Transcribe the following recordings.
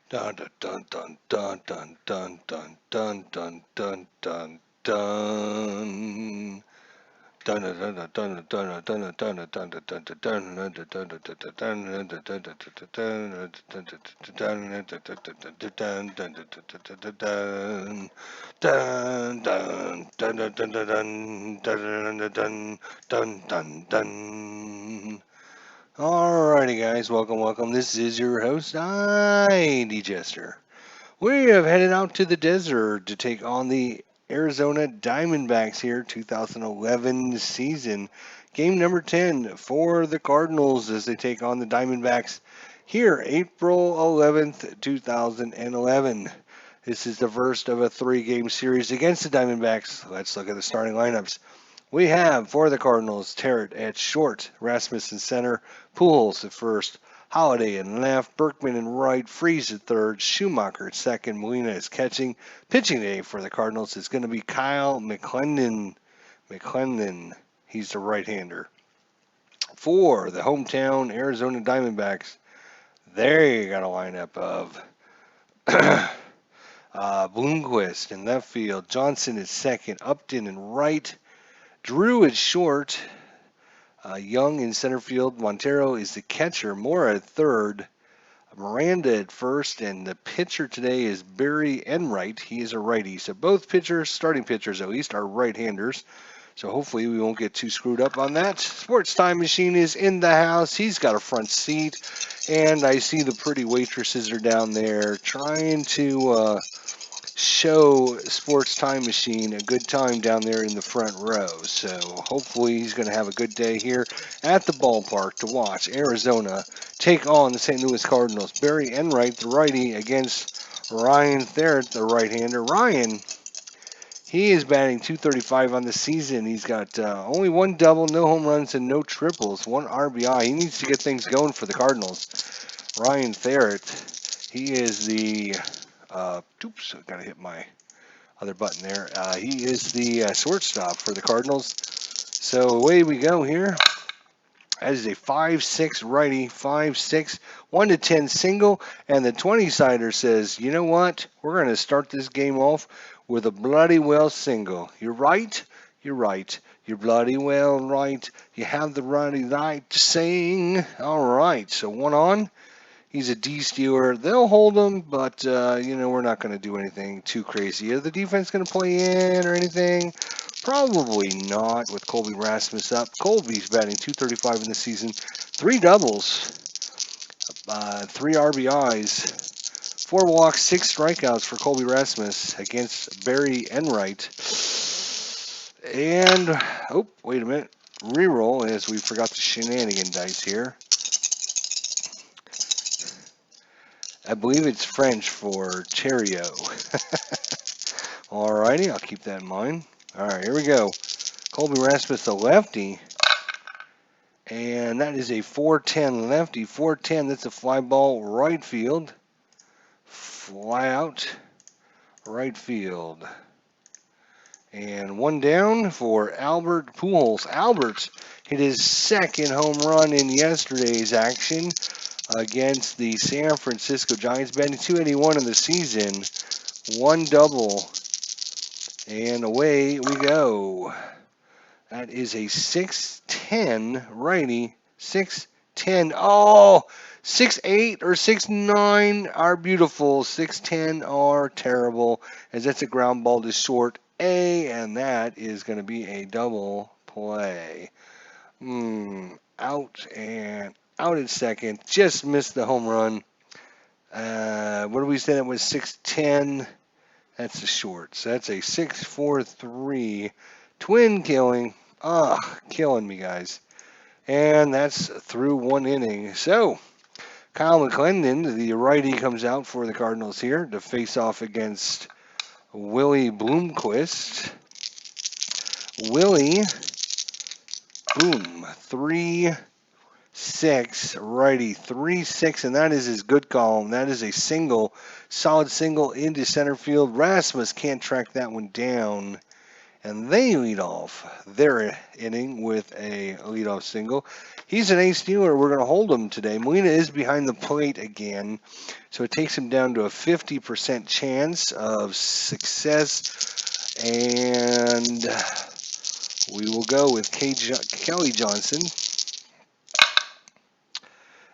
Dun dun dun dun dun dun dun dun dun dun dun dun. Dun dun dun dun dun dun dun dun dun dun dun. Alrighty, guys, welcome. This is your host, ID Jester. We have headed out to the desert to take on the Arizona Diamondbacks here, 2011 season. Game number 10 for the Cardinals as they take on the Diamondbacks here, April 11th, 2011. This is the first of a three-game series against the Diamondbacks. Let's look at the starting lineups. We have for the Cardinals, Tarrant at short, Rasmussen center, Pujols at first, Holiday in left, Berkman in right, Freeze at third, Schumacher at second, Molina is catching. Pitching today for the Cardinals is going to be Kyle McClendon. He's the right-hander. For the hometown Arizona Diamondbacks, they got a lineup of Bloomquist in left field, Johnson at second, Upton in right, Drew at short, Young in center field. Montero is the catcher. Mora at third. Miranda at first. And the pitcher today is Barry Enright. He is a righty. So both pitchers, starting pitchers at least, are right-handers. So hopefully we won't get too screwed up on that. Sports Time Machine is in the house. He's got a front seat. And I see the pretty waitresses are down there trying to show Sports Time Machine a good time down there in the front row. So hopefully he's going to have a good day here at the ballpark to watch Arizona take on the St. Louis Cardinals. Barry Enright, the righty, against Ryan Therrett, the right-hander. Ryan, he is batting .235 on the season. He's got only one double, no home runs, and no triples, one RBI. He needs to get things going for the Cardinals. Ryan Therrett, he is the oops, I gotta hit my other button there. He is the shortstop for the Cardinals. So away we go here. That is a 5-6 righty, 5-6, 1-10 single, and the 20-sider says, you know what? We're going to start this game off with a bloody well single. You're right. You're right. You're bloody well right. You have the righty right to sing. All right. So one on. He's a D stealer. They'll hold him, but we're not going to do anything too crazy. Is the defense going to play in or anything? Probably not. With Colby Rasmus up, Colby's batting .235 in the season, three doubles, three RBIs, four walks, six strikeouts for Colby Rasmus against Barry Enright. And oh, wait a minute, reroll as we forgot the shenanigan dice here. I believe it's French for Cheerio. Alrighty, I'll keep that in mind. Alright, here we go. Colby Rasmus, the lefty. And that is a 410 lefty. 410, that's a fly ball right field. Fly out right field. And one down for Albert Pujols. Albert hit his second home run in yesterday's action against the San Francisco Giants, batting .281 in the season, one double, and away we go. That is a 6'10 righty, 6'10. Oh, 6'8 or 6'9 are beautiful, 6'10 are terrible, as that's a ground ball to short A, and that is going to be a double play. Out and out at second, just missed the home run. What do we say that was 6'10? That's a short. So that's a 6'4'3 twin killing. Killing me, guys. And that's through one inning. So Kyle McClendon, the righty, comes out for the Cardinals here to face off against Willie Bloomquist. Willie, boom, 3-6, righty, 3-6, and that is his good column. That is a single, solid single into center field. Rasmus can't track that one down, And they lead off their inning with a leadoff single. He's an ace dealer. We're going to hold him today. Molina is behind the plate again, so it takes him down to a 50% chance of success. And we will go with Kelly Johnson.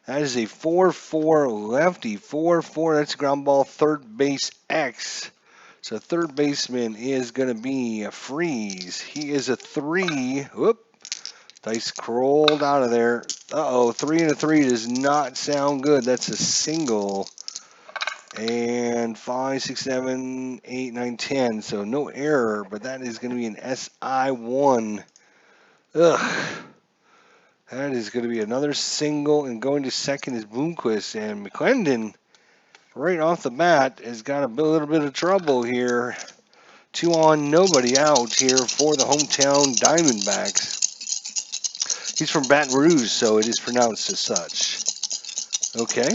That is a 4-4 lefty. 4-4. That's ground ball, third base X. So third baseman is going to be a Freeze. He is a 3. Whoop. Dice crawled out of there. Uh-oh. 3 and a 3 does not sound good. That's a single. And 5, 6, 7, 8, 9, 10. So no error, but that is going to be an SI1. Ugh. That is going to be another single, and going to second is Bloomquist. And McClendon, right off the bat, has got a little bit of trouble here. 2 on, nobody out here for the hometown Diamondbacks. He's from Baton Rouge, so it is pronounced as such. Okay.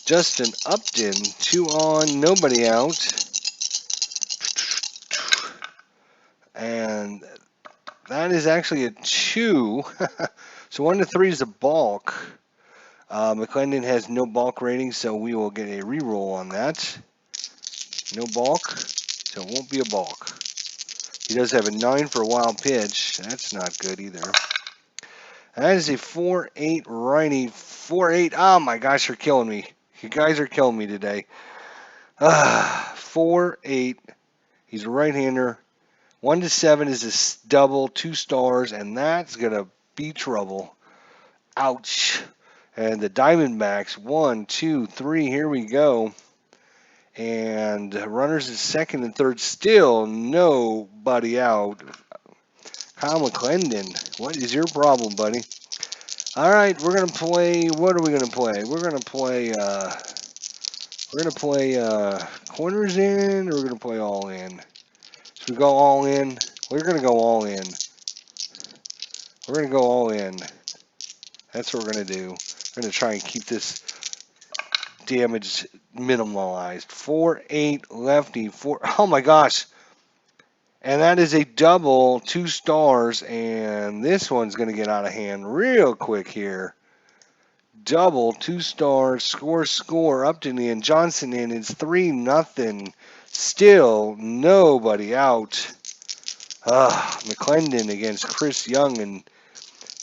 Justin Upton, 2 on, nobody out. And that is actually a 2. So 1 to 3 is a balk. McClendon has no balk rating, so we will get a reroll on that. No balk, so it won't be a balk. He does have a 9 for a wild pitch. That's not good either. That is a 4-8 righty. 4-8. Oh my gosh, you're killing me. You guys are killing me today. 4-8. He's a right-hander. 1 to 7 is a double, 2 stars, and that's going to be trouble. Ouch. And the Diamondbacks, 1, 2, 3, here we go. And runners at second and third, still nobody out. Kyle McClendon, what is your problem, buddy? All right, we're gonna play. What are we gonna play? We're gonna play. Corners in, or we're gonna play all in. Should we go all in? We're gonna go all in. We're gonna go all in. That's what we're gonna do. We're gonna try and keep this damage minimalized. 4-8 lefty. 4. Oh my gosh. And that is a double, 2 stars, and this one's going to get out of hand real quick here. Double, 2 stars, score, Upton in, Johnson in. It's 3-0. Still nobody out. McClendon against Chris Young, and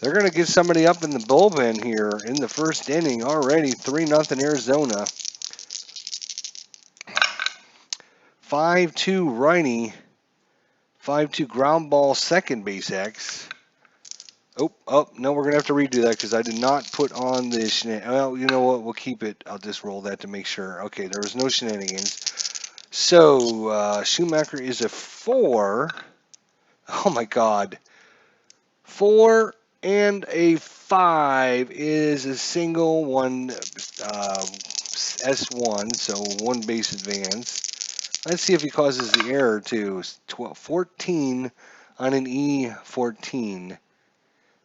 they're going to get somebody up in the bullpen here in the first inning already. 3-0 Arizona. 5-2 righty. 5-2 ground ball, second base X. Oh, no, we're going to have to redo that because I did not put on the shenanigans. Well, you know what? We'll keep it. I'll just roll that to make sure. Okay, there was no shenanigans. So, Schumacher is a 4. Oh, my God. 4 and a 5 is a single, 1 S1, so 1 base advance. Let's see if he causes the error too. 14 on an E14.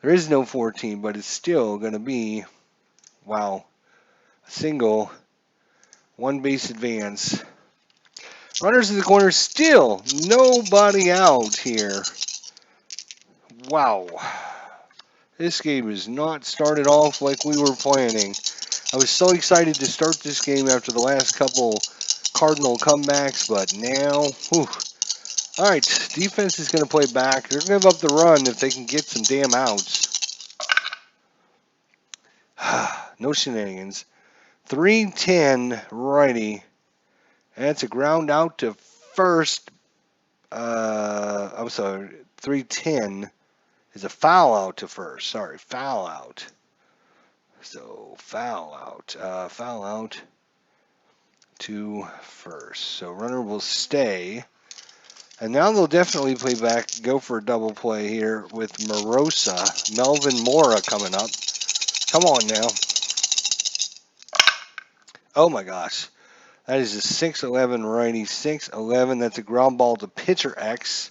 There is no 14, but it's still going to be, wow, a single, 1 base advance. Runners in the corner, still nobody out here. Wow. This game is not started off like we were planning. I was so excited to start this game after the last couple Cardinal comebacks, but now, whew. All right, defense is going to play back. They're going to give up the run if they can get some damn outs. No shenanigans. 3-10 righty. That's a ground out to first. I'm sorry, 3-10 is a foul out to first. Sorry, foul out. So foul out to first. So runner will stay. And now they'll definitely play back, go for a double play here with Morosa. Melvin Mora coming up. Come on now. Oh my gosh. That is a 6-11 righty. 6-11. That's a ground ball to pitcher X.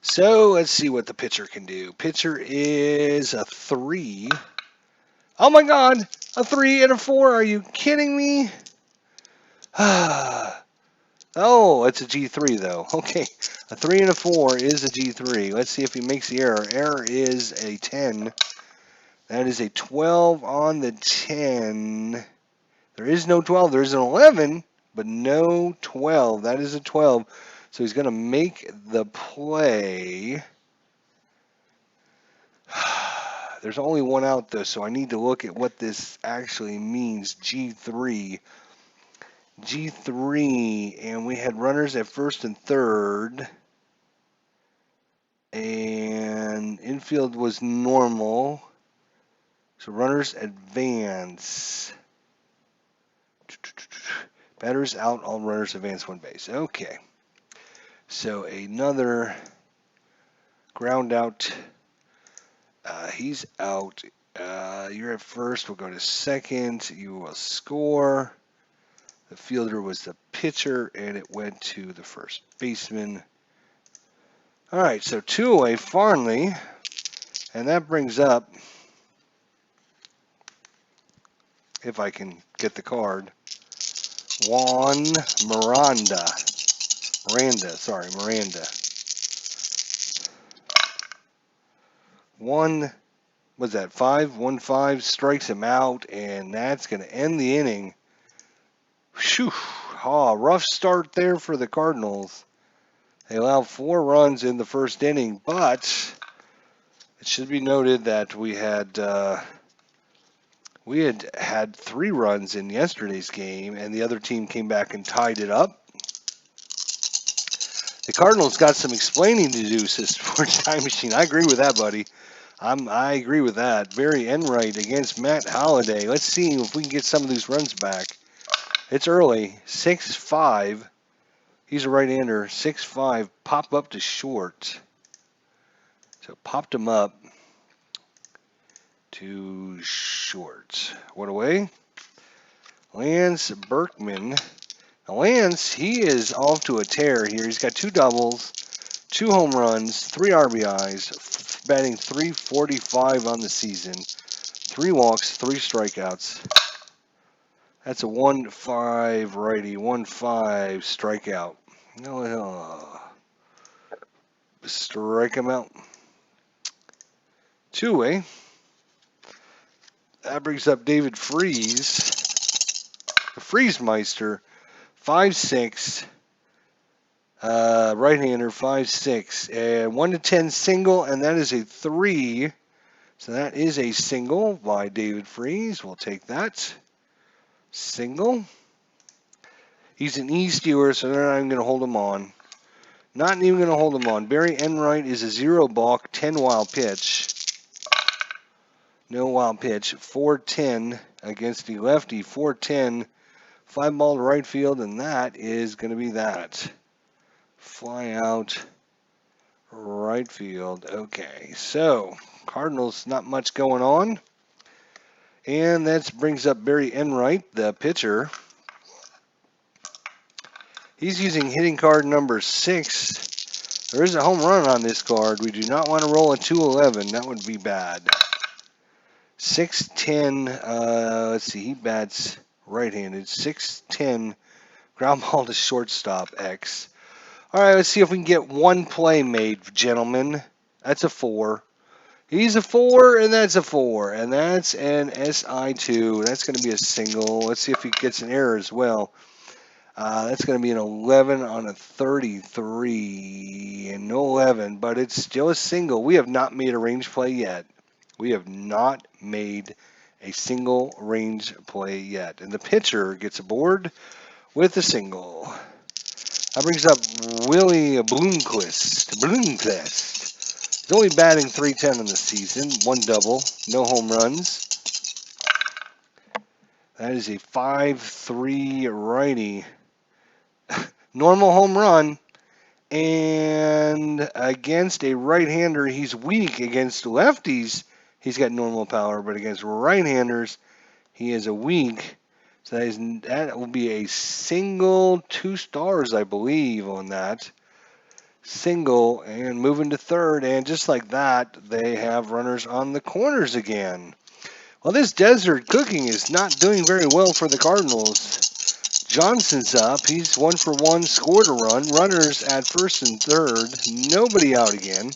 So let's see what the pitcher can do. Pitcher is a 3. Oh my God. A 3 and a 4. Are you kidding me? Oh, it's a G3 though. Okay, a 3 and a 4 is a G3. Let's see if he makes the error. Error is a 10. That is a 12 on the 10. There is no 12. There's an 11, but no 12. That is a 12. So he's going to make the play. There's only one out though, so I need to look at what this actually means. G3. G3, and we had runners at first and third. And infield was normal. So runners advance. Batters out, all runners advance one base. Okay. So another ground out. He's out. You're at first. We'll go to second. You will score. The fielder was the pitcher, and it went to the first baseman. All right, so 2 away, Farnley. And that brings up, if I can get the card, Juan Miranda. Miranda. Was that 5-1-5, strikes him out, and that's going to end the inning. Whew. Oh, rough start there for the Cardinals. They allowed 4 runs in the first inning, but it should be noted that we had 3 runs in yesterday's game, and the other team came back and tied it up. The Cardinals got some explaining to do, says Sports Time Machine. I agree with that, buddy. I agree with that. Barry Enright against Matt Holliday. Let's see if we can get some of these runs back. It's early. 6-5. He's a right-hander. 6-5. Pop up to short. So popped him up to short. One away. Lance Berkman. Now Lance, he is off to a tear here. He's got 2 doubles, 2 home runs, 3 RBIs, batting .345 on the season, 3 walks, 3 strikeouts. That's a 1-5 righty, 1-5 strikeout. No, strike him out. 2 away. That brings up David Freeze, the Freeze-meister, 5-6. Right-hander, 5-6. And 1-10 single, and that is a 3. So that is a single by David Freeze. We'll take that. Single. He's an E-stealer, so they're not even going to hold him on. Not even going to hold him on. Barry Enright is a 0 balk, 10 wild pitch. No wild pitch. 4-10 against the lefty. 4-10. 5 ball to right field, and that is going to be that. Fly out right field. Okay, so Cardinals, not much going on. And that brings up Barry Enright, the pitcher. He's using hitting card number 6. There is a home run on this card. We do not want to roll a 2-11. That would be bad. 6-10. Let's see. He bats right-handed. 6-10. Ground ball to shortstop. X. All right. Let's see if we can get one play made, gentlemen. That's a 4. He's a 4, and that's a 4, and that's an SI2. That's going to be a single. Let's see if he gets an error as well. That's going to be an 11 on a 33, and no 11, but it's still a single. We have not made a range play yet. We have not made a single range play yet, and the pitcher gets aboard with a single. That brings up Willie Bloomquist. He's only batting .310 in the season, 1 double, no home runs. That is a 5-3 righty. Normal home run, and against a right-hander, he's weak. Against lefties, he's got normal power, but against right-handers, he is a weak. So that will be a single, 2 stars, I believe, on that. Single, and moving to third, and just like that, they have runners on the corners again. Well, this desert cooking is not doing very well for the Cardinals. Johnson's up. He's 1 for 1, scored a run. Runners at first and third. Nobody out again.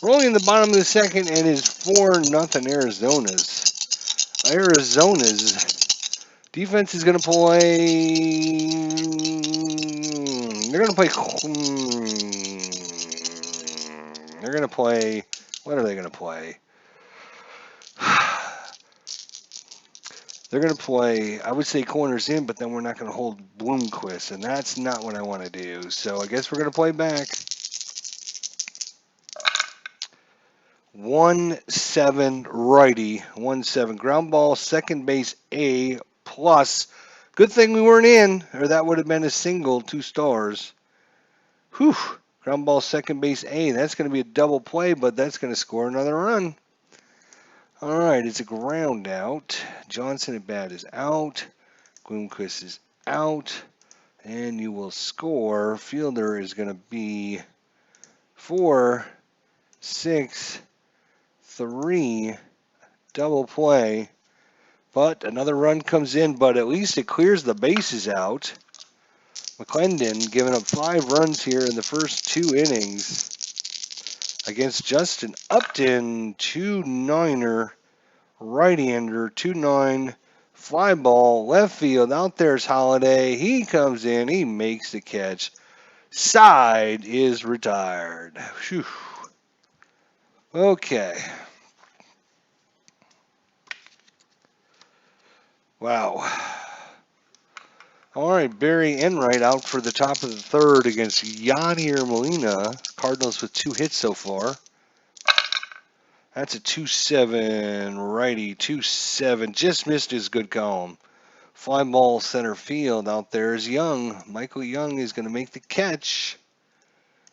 Rolling in the bottom of the second, and is 4-0 Arizona's. Arizona's defense is going to play. They're going to play. They're going to play. What are they going to play? They're going to play, I would say corners in, but then we're not going to hold Bloomquist, and that's not what I want to do. So I guess we're going to play back. 1-7 righty, 1-7 ground ball, second base A plus. Good thing we weren't in, or that would have been a single, 2 stars. Whew. Ground ball, second base A. That's going to be a double play, but that's going to score another run. All right, it's a ground out. Johnson at bat is out. Bloomquist is out. And you will score. Fielder is going to be 4-6-3. Double play. But another run comes in, but at least it clears the bases out. McClendon giving up 5 runs here in the first 2 innings against Justin Upton, 2-9er, right-hander, 2-9, fly ball, left field. Out there's Holiday. He comes in. He makes the catch. Side is retired. Whew. Okay. Wow. All right, Barry Enright out for the top of the third against Yadier Molina. Cardinals with 2 hits so far. That's a 2-7 righty, 2-7. Just missed his good column. Fly ball center field. Out there is Young. Michael Young is going to make the catch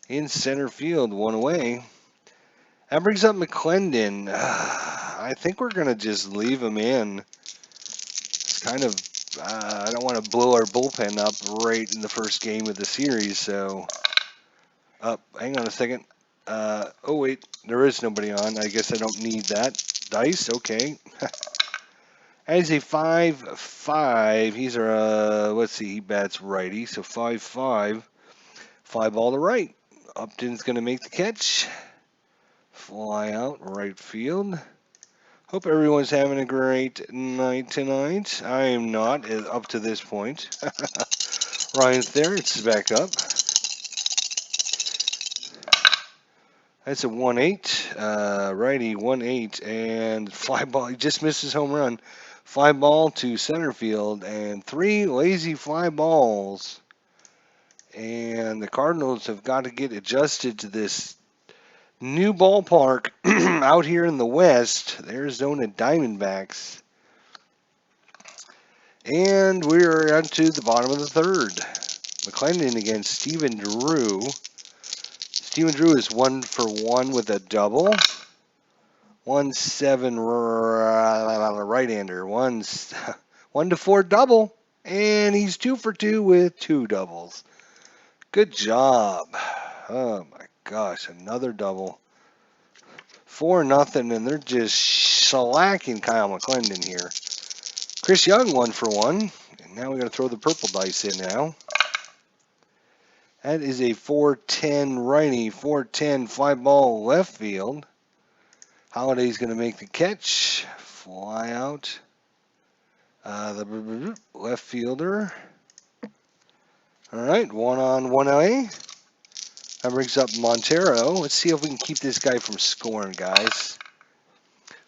in center field, 1 away. That brings up McClendon. I think we're going to just leave him in. It's kind of, I don't want to blow our bullpen up right in the first game of the series, so. Hang on a second. Oh, wait, there is nobody on. I guess I don't need that. Dice, okay. That is a 5-5. He's let's see, he bats righty, so 5-5. Fly ball to right. Upton's going to make the catch. Fly out, right field. Hope everyone's having a great night tonight. I am not, up to this point. Ryan's there, it's back up. That's a 1-8, righty 1-8, and fly ball. He just missed his home run. Fly ball to center field, and 3 lazy fly balls. And the Cardinals have got to get adjusted to this new ballpark out here in the West, the Arizona Diamondbacks. And we're on to the bottom of the third. McClendon against Stephen Drew. Stephen Drew is 1 for 1 with a double. 1-7 right-hander. 1-4 double. And he's 2 for 2 with 2 doubles. Good job. Oh my gosh, another double. 4-0, and they're just shellacking Kyle McClendon here. Chris Young 1 for 1. And now we're going to throw the purple dice in now. That is a 4-10 righty, 4-10 fly ball left field. Holiday's going to make the catch. Fly out. The left fielder. All right, 1 on 1A. That brings up Montero. Let's see if we can keep this guy from scoring, guys.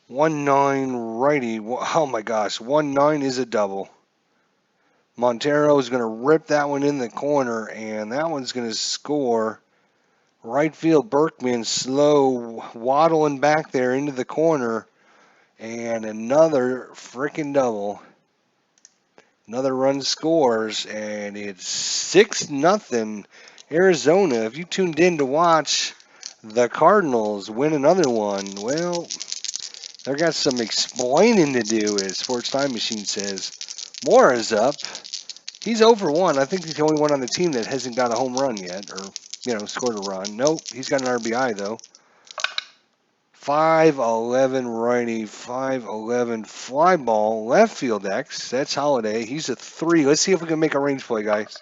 1-9 righty. Oh my gosh, 1-9 is a double. Montero is going to rip that one in the corner, and that one's going to score. Right field Berkman slow waddling back there into the corner, and another freaking double. Another run scores, and it's 6-0 Arizona. If you tuned in to watch the Cardinals win another one, well, they've got some explaining to do, as Sports Time Machine says. Moore is up. He's over 1. I think he's the only one on the team that hasn't got a home run yet, or, scored a run. Nope, he's got an RBI, though. 5'11" righty, 5'11" fly ball, left field X. That's Holiday. He's a 3. Let's see if we can make a range play, guys.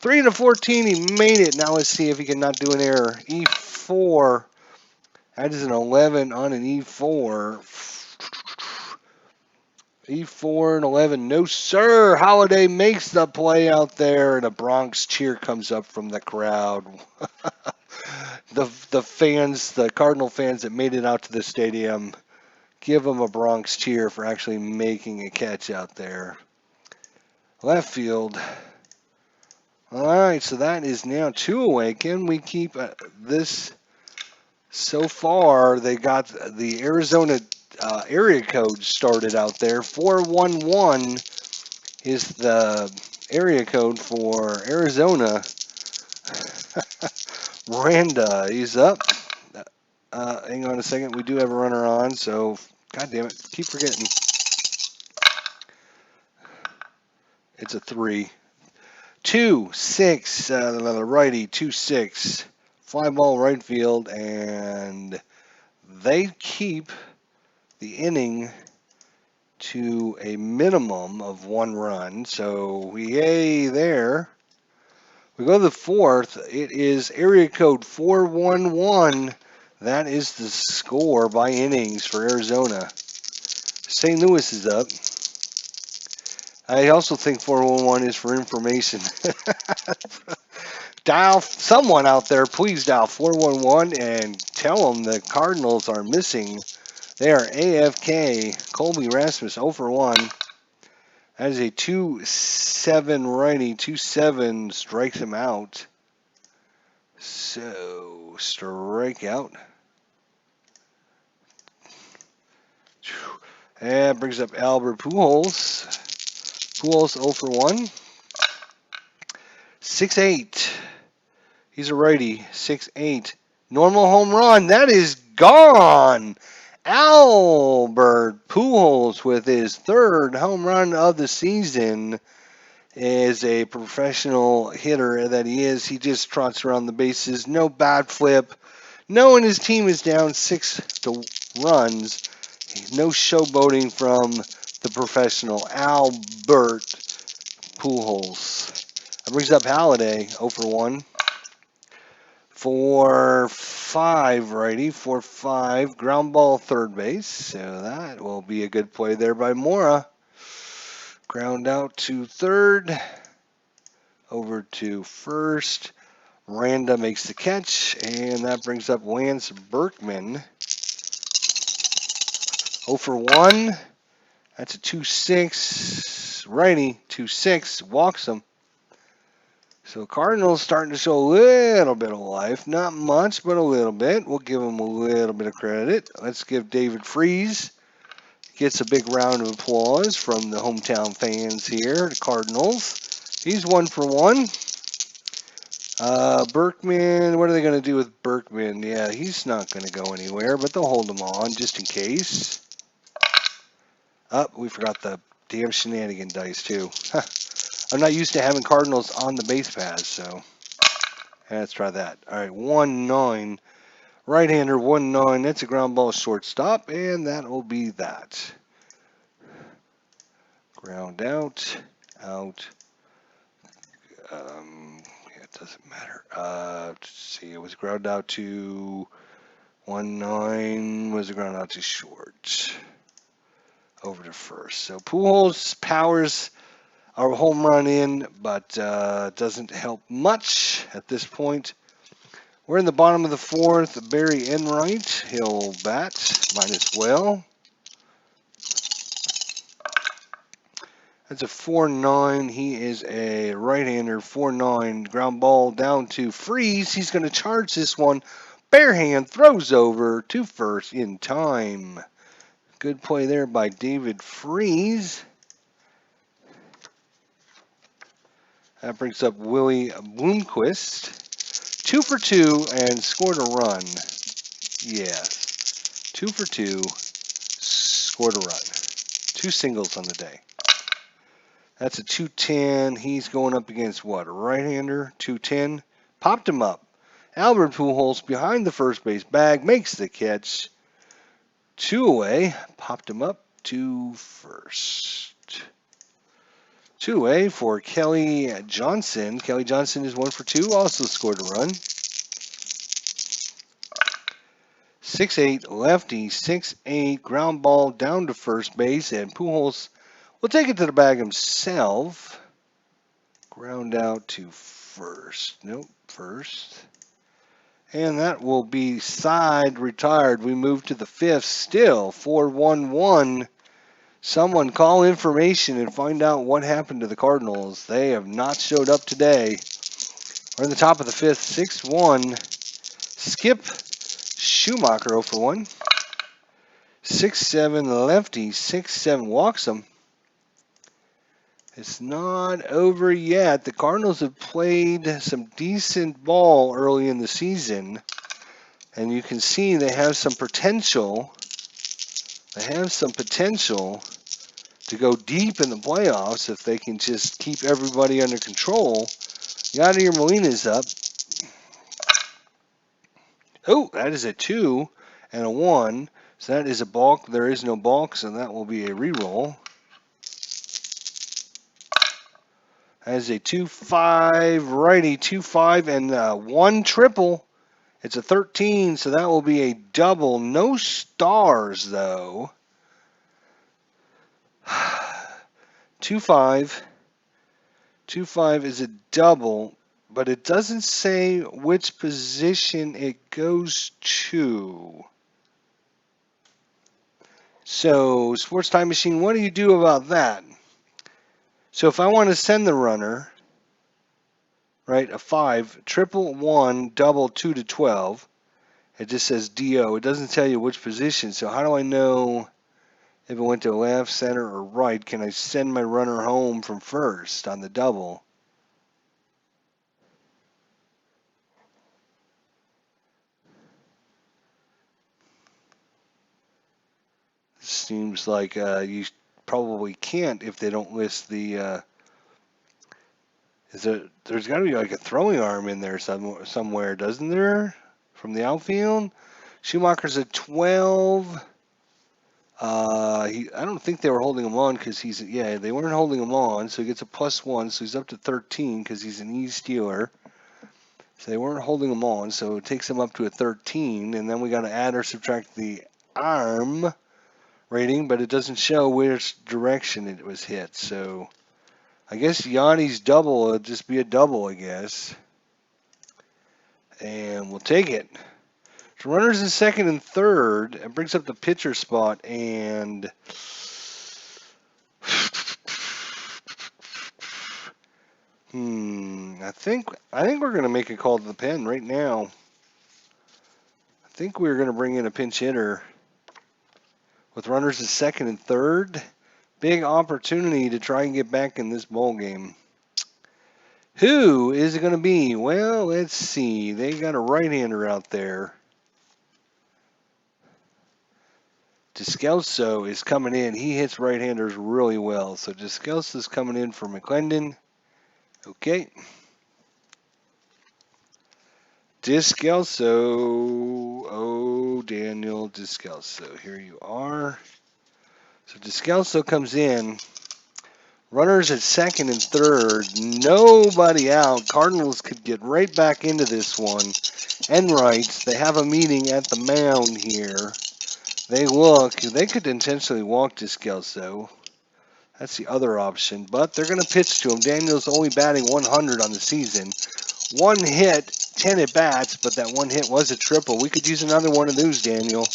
3 to 14. He made it. Now let's see if he can not do an error. E4. That is an 11 on an E4. E4 and 11. No, sir. Holiday makes the play out there, and a Bronx cheer comes up from the crowd. The fans, the Cardinal fans that made it out to the stadium, give him a Bronx cheer for actually making a catch out there. Left field. All right, so that is now 2 away. Can we keep this? So far, they got the Arizona area code started out there. 411 is the area code for Arizona. Miranda, he's up. Hang on a second. We do have a runner on, so God damn it, keep forgetting. It's a 3. 2-6, the righty, 2-6. Fly ball right field, and they keep the inning to a minimum of 1 run. So, yay there. We go to the 4th. It is area code 411. That is the score by innings for Arizona. St. Louis is up. I also think 411 is for information. Dial someone out there, please dial 411 and tell them the Cardinals are missing. They are AFK. Colby Rasmus 0 for 1. That is a 2-7 righty. 2-7 strikes him out. So, strikeout. And brings up Albert Pujols. Pujols 0 for 1. 6-8. He's a righty. 6-8. Normal home run. That is gone. Albert Pujols with his 3rd home run of the season. Is a professional hitter that he is. He just trots around the bases. No bat flip. Knowing his team is down 6 runs. No showboating from the professional Albert Pujols. That brings up Holiday 0 for 1. 4-5 righty. 4-5. Ground ball third base. So that will be a good play there by Mora. Ground out to third. Over to first. Miranda makes the catch. And that brings up Lance Berkman. 0 for 1. That's a 2-6. Righty. 2-6. Walks him. So Cardinals starting to show a little bit of life. Not much, but a little bit. We'll give him a little bit of credit. Let's give David Freese. Gets a big round of applause from the hometown fans here, the Cardinals. He's 1 for 1. Berkman, what are they going to do with Berkman? Yeah, he's not going to go anywhere, but they'll hold him on just in case. We forgot the damn shenanigan dice, too. I'm not used to having Cardinals on the base paths, so let's try that. All right, 1-9. Right-hander, 1-9. That's a ground ball shortstop, and that will be that. Ground out. It doesn't matter. Let's see, it was ground out to 1-9. Was it ground out to short? Over to first. So Pujols powers our home run in, but doesn't help much at this point. We're in the bottom of the 4th. Barry Enright, he'll bat. Might as well. That's a 4-9. He is a right-hander. 4-9. Ground ball down to Freese. He's going to charge this one. Bare hand throws over to first in time. Good play there by David Freese. That brings up Willie Bloomquist. 2 for 2 and scored a run. Yes. 2 for 2. Scored a run. 2 singles on the day. That's a 210. He's going up against what? A right-hander? 210. Popped him up. Albert Pujols behind the first base bag makes the catch. 2 away. Popped him up to first. 2 away for Kelly Johnson. Kelly Johnson is 1 for 2. Also scored a run. 6-8 lefty. 6-8 ground ball down to first base. And Pujols will take it to the bag himself. Ground out to first. Nope, first. And that will be side retired. We move to the 5th. Still 4-1-1. Someone call information and find out what happened to the Cardinals. They have not showed up today. We're in the top of the 5th. 6-1. Skip Schumacher 0 for 1. 6-7 lefty. 6-7 walks him. It's not over yet. The Cardinals have played some decent ball early in the season. And you can see they have some potential. They have some potential to go deep in the playoffs if they can just keep everybody under control. Yadier Molina's up. Oh, that is a 2 and a 1. So that is a balk. There is no balk, so that will be a reroll. That is a 2-5 righty, 2-5 and 1 triple. It's a 13, so that will be a double. No stars, though. 2-5. 2-5 is a double, but it doesn't say which position it goes to. So, Sports Time Machine, what do you do about that? So if I want to send the runner, right, a 5, triple 1, double 2 to 12, it just says DO. It doesn't tell you which position. So how do I know if it went to left, center, or right? Can I send my runner home from first on the double? Seems like you probably can't if they don't list the. There's got to be like a throwing arm in there somewhere, doesn't there? From the outfield, Schumacher's at 12. I don't think they were holding him on because they weren't holding him on, so he gets a +1, so he's up to 13 because he's an E stealer. So they weren't holding him on, so it takes him up to a 13, and then we got to add or subtract the arm rating, but it doesn't show which direction it was hit. So I guess Yanni's double would just be a double, I guess. And we'll take it. So runners in second and third. It brings up the pitcher spot, and I think we're gonna make a call to the pen right now. I think we're gonna bring in a pinch hitter with runners in second and third. Big opportunity to try and get back in this ball game. Who is it going to be? Well, let's see. They got a right-hander out there. Descalso is coming in. He hits right-handers really well. So Descalso is coming in for McClendon. Okay. Descalso. Oh, Daniel Descalso. Here you are. So Descalso comes in. Runners at second and third. Nobody out. Cardinals could get right back into this one. And right. They have a meeting at the mound here. They look. They could intentionally walk Descalso. That's the other option. But they're going to pitch to him. Daniel's only batting 100 on the season. 1 hit, 10 at bats, but that 1 hit was a triple. We could use another one of those, Daniel.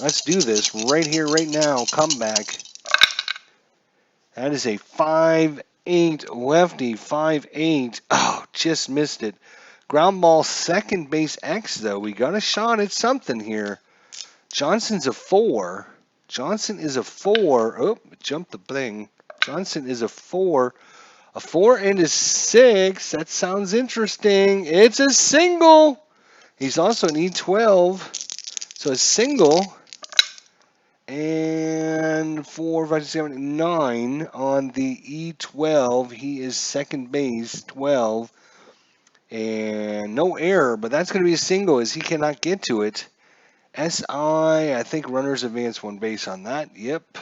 Let's do this right here, right now. Comeback. That is a 5-8 lefty, 5-8. Oh, just missed it. Ground ball, second base X, though. We got a shot at something here. Johnson's a 4. Johnson is a 4. Oh, jumped the thing. Johnson is a 4. A 4 and a 6. That sounds interesting. It's a single. He's also an E12. So a single. And 4, 5, 6, 7, 9 on the E12. He is second base, 12. And no error, but that's going to be a single as he cannot get to it. SI, I think runners advance one base on that. Yep.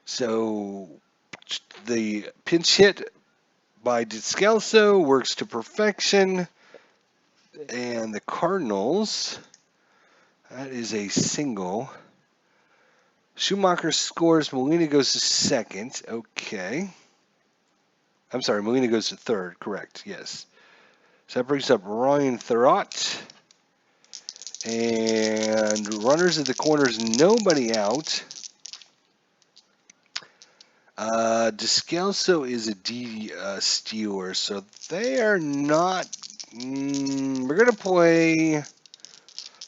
So the pinch hit by Descalso works to perfection. And the Cardinals, that is a single. Schumacher scores. Molina goes to second. Okay. I'm sorry, Molina goes to third. Correct. Yes. So that brings up Ryan Thurrott. And runners at the corners, nobody out. Descalso is a D stealer, so they are not. We're gonna play.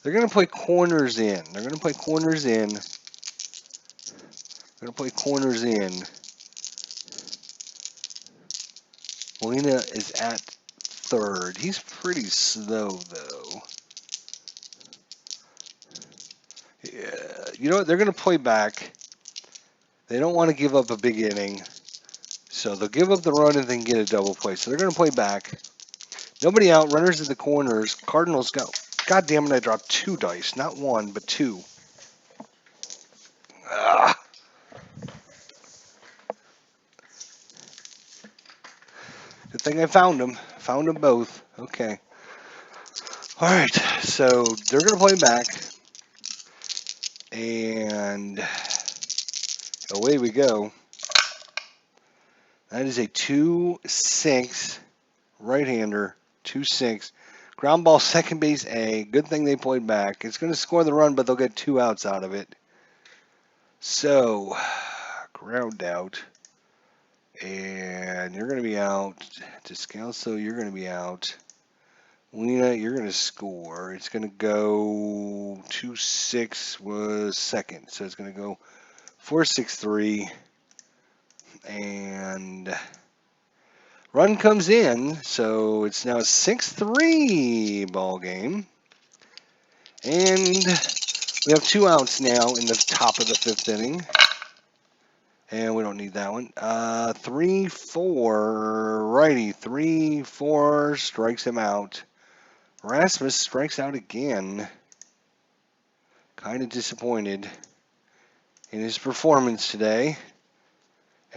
They're gonna play corners in. They're gonna play corners in. They're gonna play corners in. Molina is at third. He's pretty slow though. Yeah, you know what? They're gonna play back. They don't want to give up a big inning, so they'll give up the run and then get a double play. So they're gonna play back. Nobody out. Runners at the corners. Cardinals go. God damn it! I dropped 2 dice, not 1, but 2. Ah. Good thing I found them. Found them both. Okay. All right. So they're gonna play back, and away we go. That is a 2-6 right-hander. 2-6. Ground ball, second base A. Good thing they played back. It's going to score the run, but they'll get 2 outs out of it. So, ground out. And you're going to be out. Descalso, you're going to be out. Lena, you're going to score. It's going to go 2-6 was second. So it's going to go 4-6-3. And run comes in, so it's now a 6-3 ball game. And we have 2 outs now in the top of the 5th inning. And we don't need that one. 3-4 righty. 3-4 strikes him out. Rasmus strikes out again. Kind of disappointed in his performance today.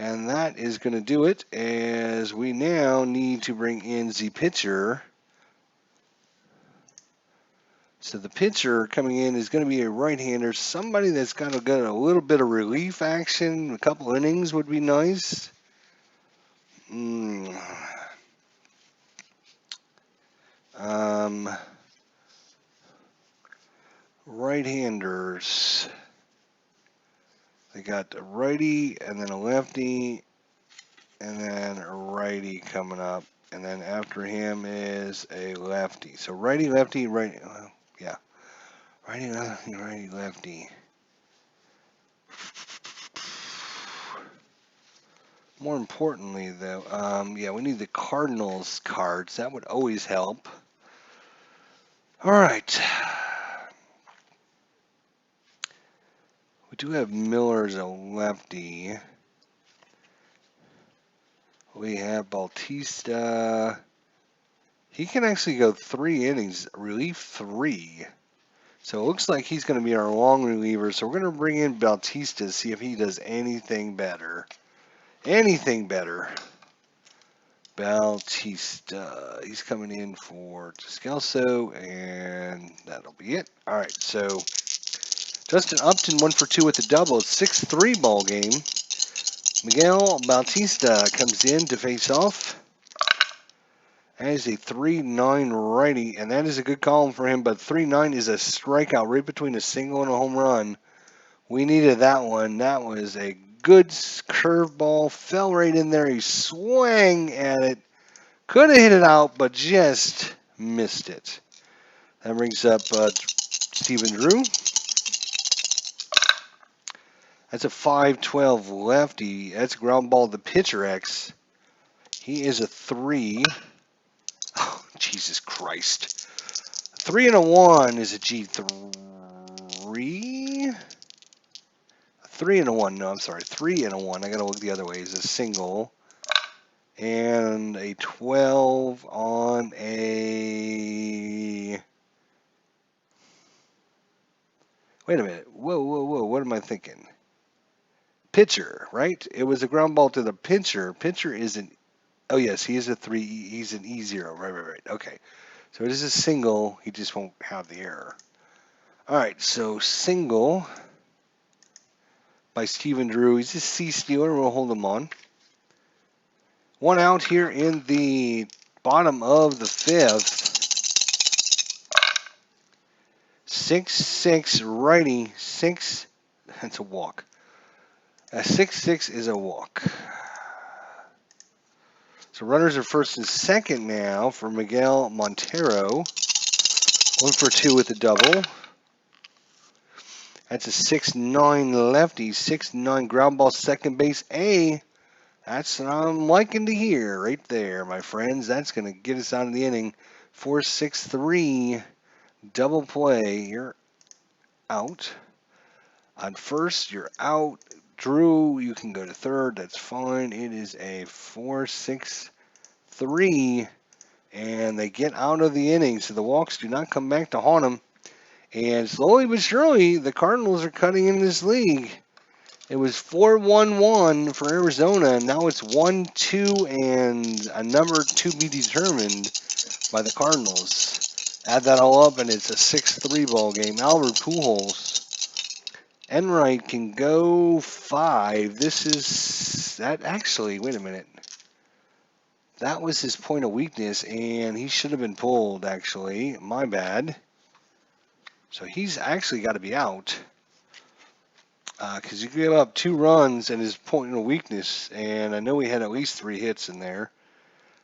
And that is going to do it, as we now need to bring in the pitcher. So the pitcher coming in is going to be a right-hander, somebody that's got to get a little bit of relief action. A couple innings would be nice. Right-handers. They got a righty and then a lefty and then a righty coming up. And then after him is a lefty. So righty, lefty, righty. Yeah. Righty, lefty, righty, lefty. More importantly, though, yeah, we need the Cardinals cards. That would always help. All right. We do have Miller as a lefty. We have Bautista. He can actually go 3 innings, relief 3. So it looks like he's going to be our long reliever. So we're going to bring in Bautista to see if he does anything better. Anything better. Bautista. He's coming in for Descalso, and that'll be it. All right, so Justin Upton 1 for 2 with the double. 6-3 ball game. Miguel Bautista comes in to face off. That is a 3-9 righty, and that is a good column for him, but 3-9 is a strikeout right between a single and a home run. We needed that one. That was a good curveball. Fell right in there. He swung at it. Could have hit it out, but just missed it. That brings up Stephen Drew. That's a 5-12 lefty. That's ground ball to pitcher X. He is a 3. Oh, Jesus Christ. 3 and a 1 is a G3. 3 and a 1. No, I'm sorry. 3 and a 1. I got to look the other way. Is a single. And a 12 on a Wait a minute. Whoa, whoa, whoa. What am I thinking? Pitcher, right? It was a ground ball to the pitcher. Pitcher is an, oh yes, he is a 3. He's an E0. Right, right, right. Okay. So it is a single. He just won't have the error. All right. So single by Stephen Drew. He's a C stealer. We'll hold him on. One out here in the bottom of the 5th. 6-6 righty. 6. That's a walk. A 6-6 is a walk. So runners are first and second now for Miguel Montero. 1 for 2 with the double. That's a 6-9 lefty. 6-9 ground ball, second base A. That's what I'm liking to hear right there, my friends. That's going to get us out of the inning. 4-6-3. Double play. You're out. On first, you're out. Drew, you can go to third. That's fine. It is a 4-6-3. And they get out of the inning. So the walks do not come back to haunt them. And slowly but surely, the Cardinals are cutting in this league. It was 4-1-1 for Arizona. And now it's 1-2 and a number to be determined by the Cardinals. Add that all up, and it's a 6-3 ball game. Albert Pujols. Enright can go 5. This is that actually. Wait a minute. That was his point of weakness, and he should have been pulled. Actually, my bad. So he's actually got to be out because you gave up 2 runs and his point of weakness, and I know we had at least 3 hits in there.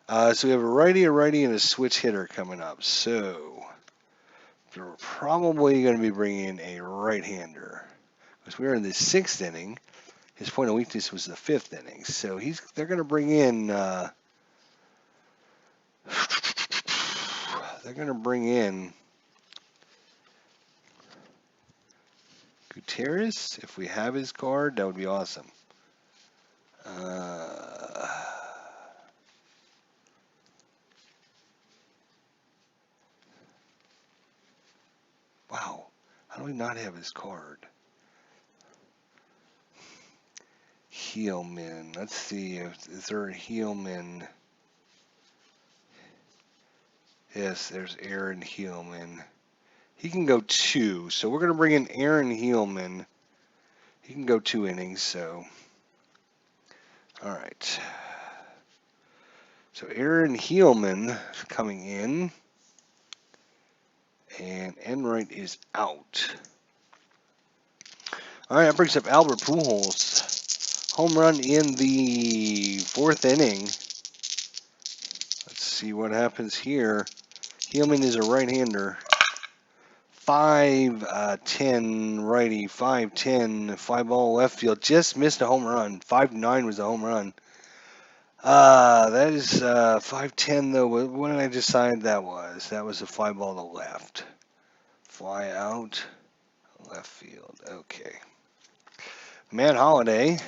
So we have a righty, and a switch hitter coming up. So we're probably going to be bringing in a right-hander. Because we're in the 6th inning. His point of weakness was the 5th inning. So they're going to bring in Gutierrez. If we have his card, that would be awesome. Wow. How do we not have his card? Heelman. Let's see. Is there a Heelman? Yes, there's Aaron Heelman. He can go 2. So we're going to bring in Aaron Heelman. He can go 2 innings. So, all right. So Aaron Heelman coming in. And Enright is out. All right, that brings up Albert Pujols. Home run in the 4th inning. Let's see what happens here. Heelman is a right-hander. 5-10 righty, 5-10, fly ball left field. Just missed a home run. 5-9 was a home run. That is 5-10 though. What did I decide that was? That was a fly ball to left. Fly out, left field. Okay. Matt Holliday.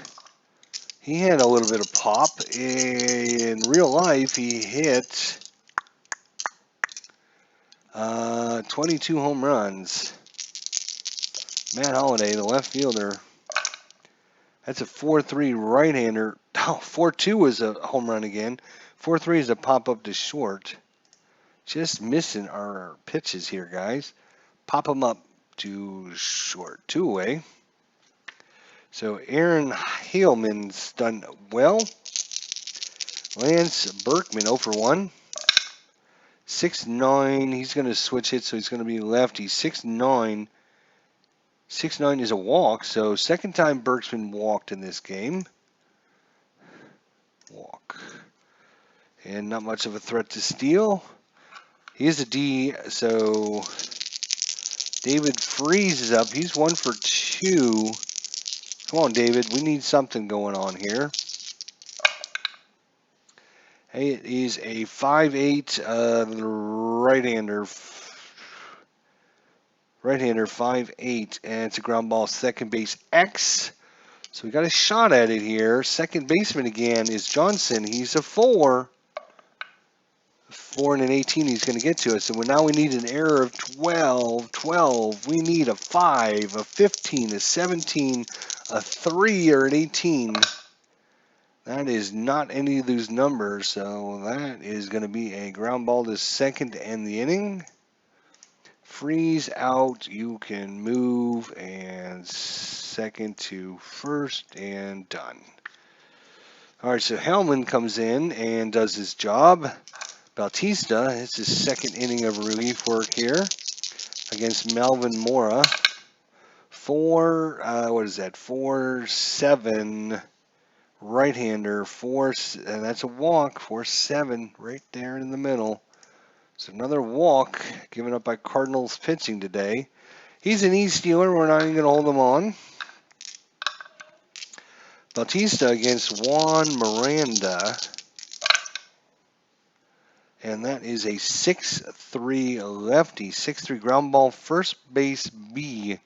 He had a little bit of pop. In real life, he hit 22 home runs. Matt Holliday, the left fielder. That's a 4-3 right-hander. Oh, 4-2 was a home run again. 4-3 is a pop-up to short. Just missing our pitches here, guys. Pop them up to short. 2 away. So Aaron Heelman's done well. Lance Berkman 0 for 1. 6-9. He's going to switch it, so he's going to be lefty. 6-9. 6-9 is a walk, so second time Berkman walked in this game. Walk. And not much of a threat to steal. He is a D, so David Freeze is up. He's 1 for 2. Come on, David. We need something going on here. Hey, it is a 5-8 right-hander. Right-hander, 5-8, and it's a ground ball, second base X. So we got a shot at it here. Second baseman again is Johnson. He's a 4. 4 and an 18, he's going to get to us. And now we need an error of 12. 12. We need a 5, a 15, a 17, a 3, or an 18. That is not any of those numbers, so that is going to be a ground ball to second to end the inning. Freeze out, you can move, and second to first, and done. All right, so Hellman comes in and does his job. Bautista, it's his second inning of relief work here against Melvin Mora. 4-7 right-hander, and that's a walk, 4-7 right there in the middle. So another walk given up by Cardinals pitching today. He's an E-stealer. We're not even going to hold him on. Bautista against Juan Miranda. And that is a 6-3 lefty. 6-3 ground ball, first base B.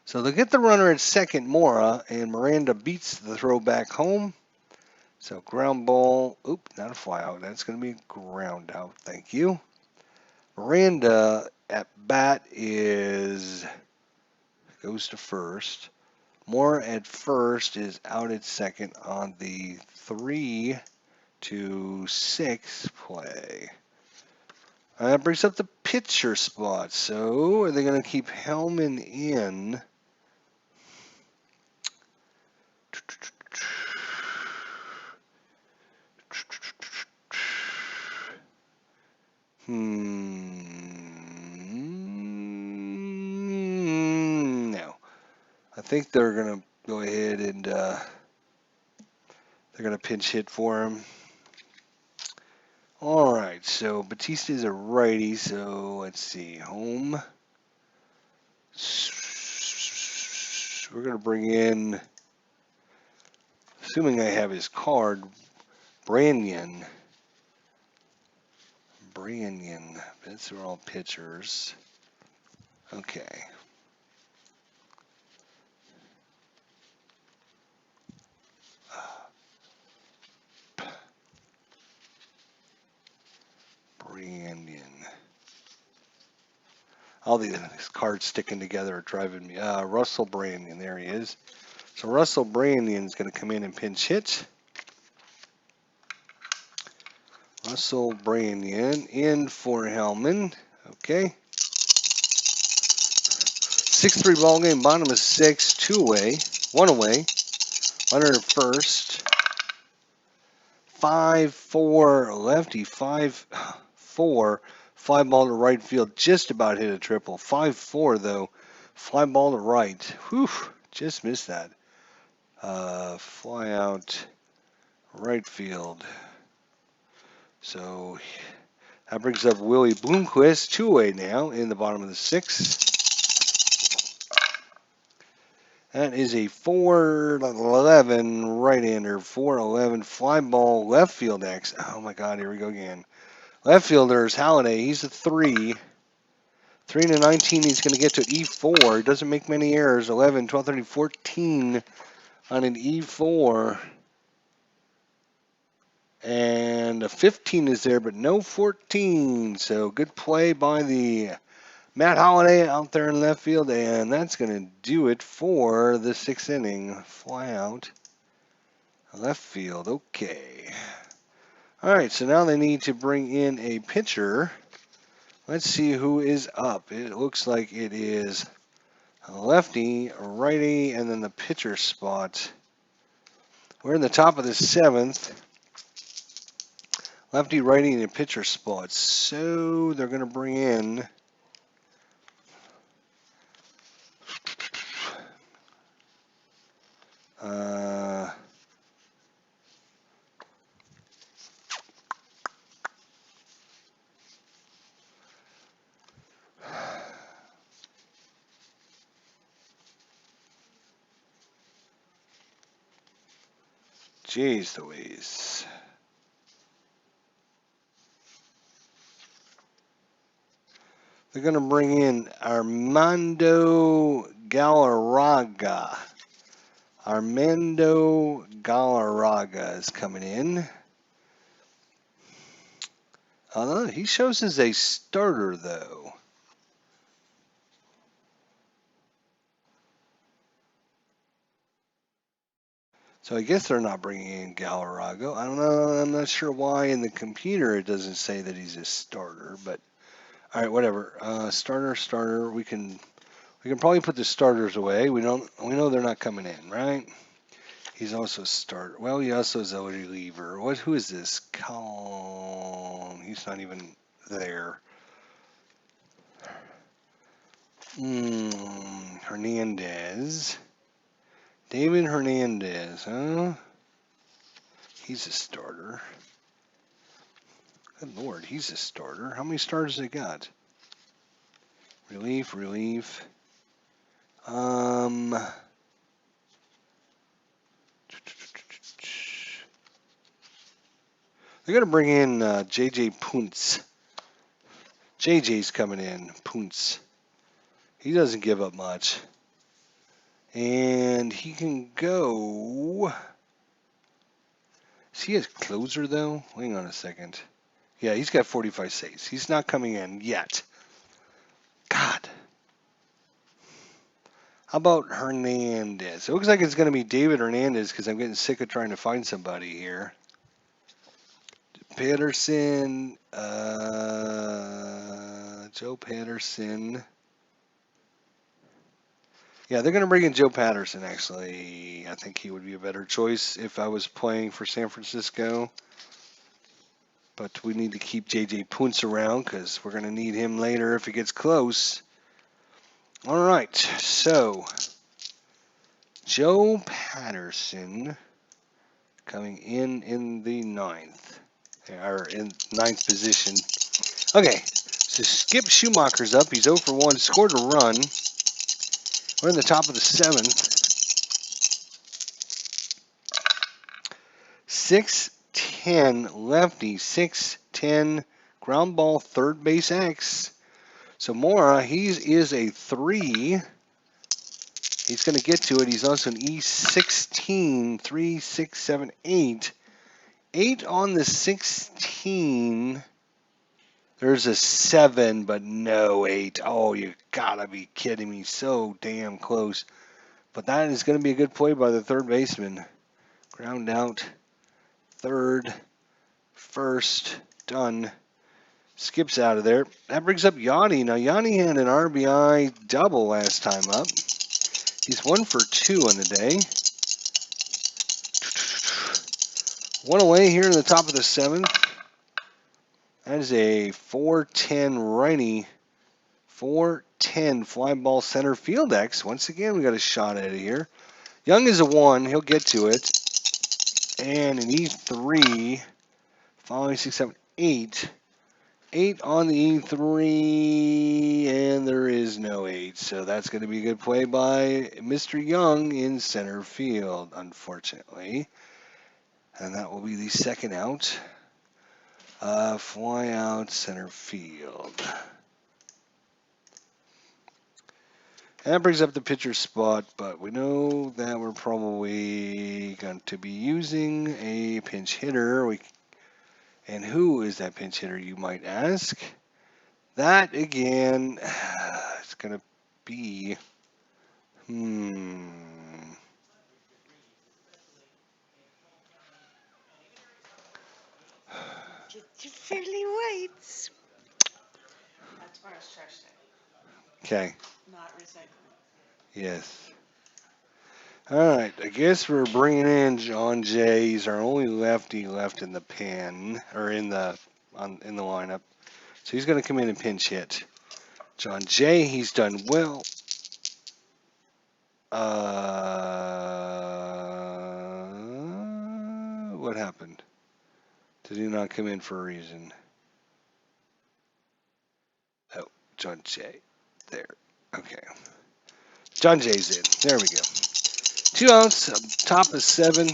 So they'll get the runner at second, Mora, and Miranda beats the throw back home. So ground ball, not a fly out. That's going to be a ground out. Thank you. Miranda at bat goes to first. Mora at first is out at second on the 3-6 play. That brings up the pitcher spot. So are they going to keep Hellman in? No. I think they're going to go ahead and they're going to pinch hit for him. All right, so Bautista is a righty, so let's see, home. We're going to bring in, assuming I have his card, Branyan. These are all pitchers. Okay. Branyan. All these cards sticking together are driving me. Russell Branyan, there he is. So Russell Branyan's going to come in and pinch hit. Russell Branyan in for Hellman. Okay. 6-3 ball game, bottom of 6, 2 away, 1 away. Runner at first. 5-4 lefty, 5-4. Fly ball to right field, just about hit a triple. 5-4 though. Fly ball to right. Whew, just missed that. Fly out right field. So that brings up Willie Bloomquist, 2-way now in the bottom of the 6th. That is a 4-11 right-hander, 4-11 fly ball left field X. Oh my God, here we go again. Left fielder is Halliday. He's a 3. 3-19, he's going to get to E4. He doesn't make many errors. 11, 12, 13, 14 on an E4. And a 15 is there, but no 14. So good play by the Matt Holliday out there in left field, and that's going to do it for the 6th inning. Fly out left field. Okay. All right, so now they need to bring in a pitcher. Let's see who is up. It looks like it is a lefty, a righty, and then the pitcher spot. We're in the top of the 7th. Lefty, righty, and a pitcher spot. So they're going to bring in Jeez Louise. They're going to bring in Armando Galarraga. Armando Galarraga is coming in. He shows as a starter, though. So I guess they're not bringing in Galarrago. I don't know. I'm not sure why in the computer it doesn't say that he's a starter, but all right, whatever. Starter. We can probably put the starters away. We know they're not coming in, right? He's also a starter. Well, he also is a reliever. Who is this? He's not even there. Hernandez. David Hernandez, huh? He's a starter. Good Lord, he's a starter. How many starters they got? Relief. They're going to bring in J.J. Puntz. J.J.'s coming in. Puntz. He doesn't give up much. And he can go. Is he a closer, though? Hang on a second. Yeah, he's got 45 saves. He's not coming in yet. God. How about Hernandez? It looks like it's going to be David Hernandez because I'm getting sick of trying to find somebody here. Patterson. Joe Patterson. Yeah, they're going to bring in Joe Patterson, actually. I think he would be a better choice if I was playing for San Francisco. But we need to keep J.J. Puntz around because we're going to need him later if it gets close. All right, so Joe Patterson coming in the ninth, or in ninth position. Okay, so Skip Schumacher's up. He's 0 for 1, scored a run. We're in the top of the seventh. 6-10 lefty, 6-10 ground ball, third base X. So Mora, he is a 3. He's going to get to it. He's also an E16, 3, 6, 7, 8. 8 on the 16. There's a 7, but no 8. Oh, you gotta be kidding me. So damn close. But that is going to be a good play by the third baseman. Ground out. Third. First. Done. Skips out of there. That brings up Yanni. Now, Yanni had an RBI double last time up. He's 1 for 2 on the day. One away here in the top of the seventh. That is a 4-10 righty. 4-10 fly ball center field X. Once again, we got a shot at it here. Young is a 1. He'll get to it. And an E3. 5, 6, 7, 8. 8 on the E3. And there is no 8. So that's going to be a good play by Mr. Young in center field, unfortunately. And that will be the second out. Fly out center field. And that brings up the pitcher spot, but we know that we're probably going to be using a pinch hitter. And who is that pinch hitter, you might ask? That, again, it's going to be... Get your fairly weights. That's where it's trash day. Okay. Not recycling. Yes. All right. I guess we're bringing in John Jay. He's our only lefty left in the pen, or in the lineup. So he's going to come in and pinch hit. John Jay, he's done well. What happened? Did he not come in for a reason? Oh, John Jay. There. Okay. John Jay's in. There we go. 2 outs. Top of 7.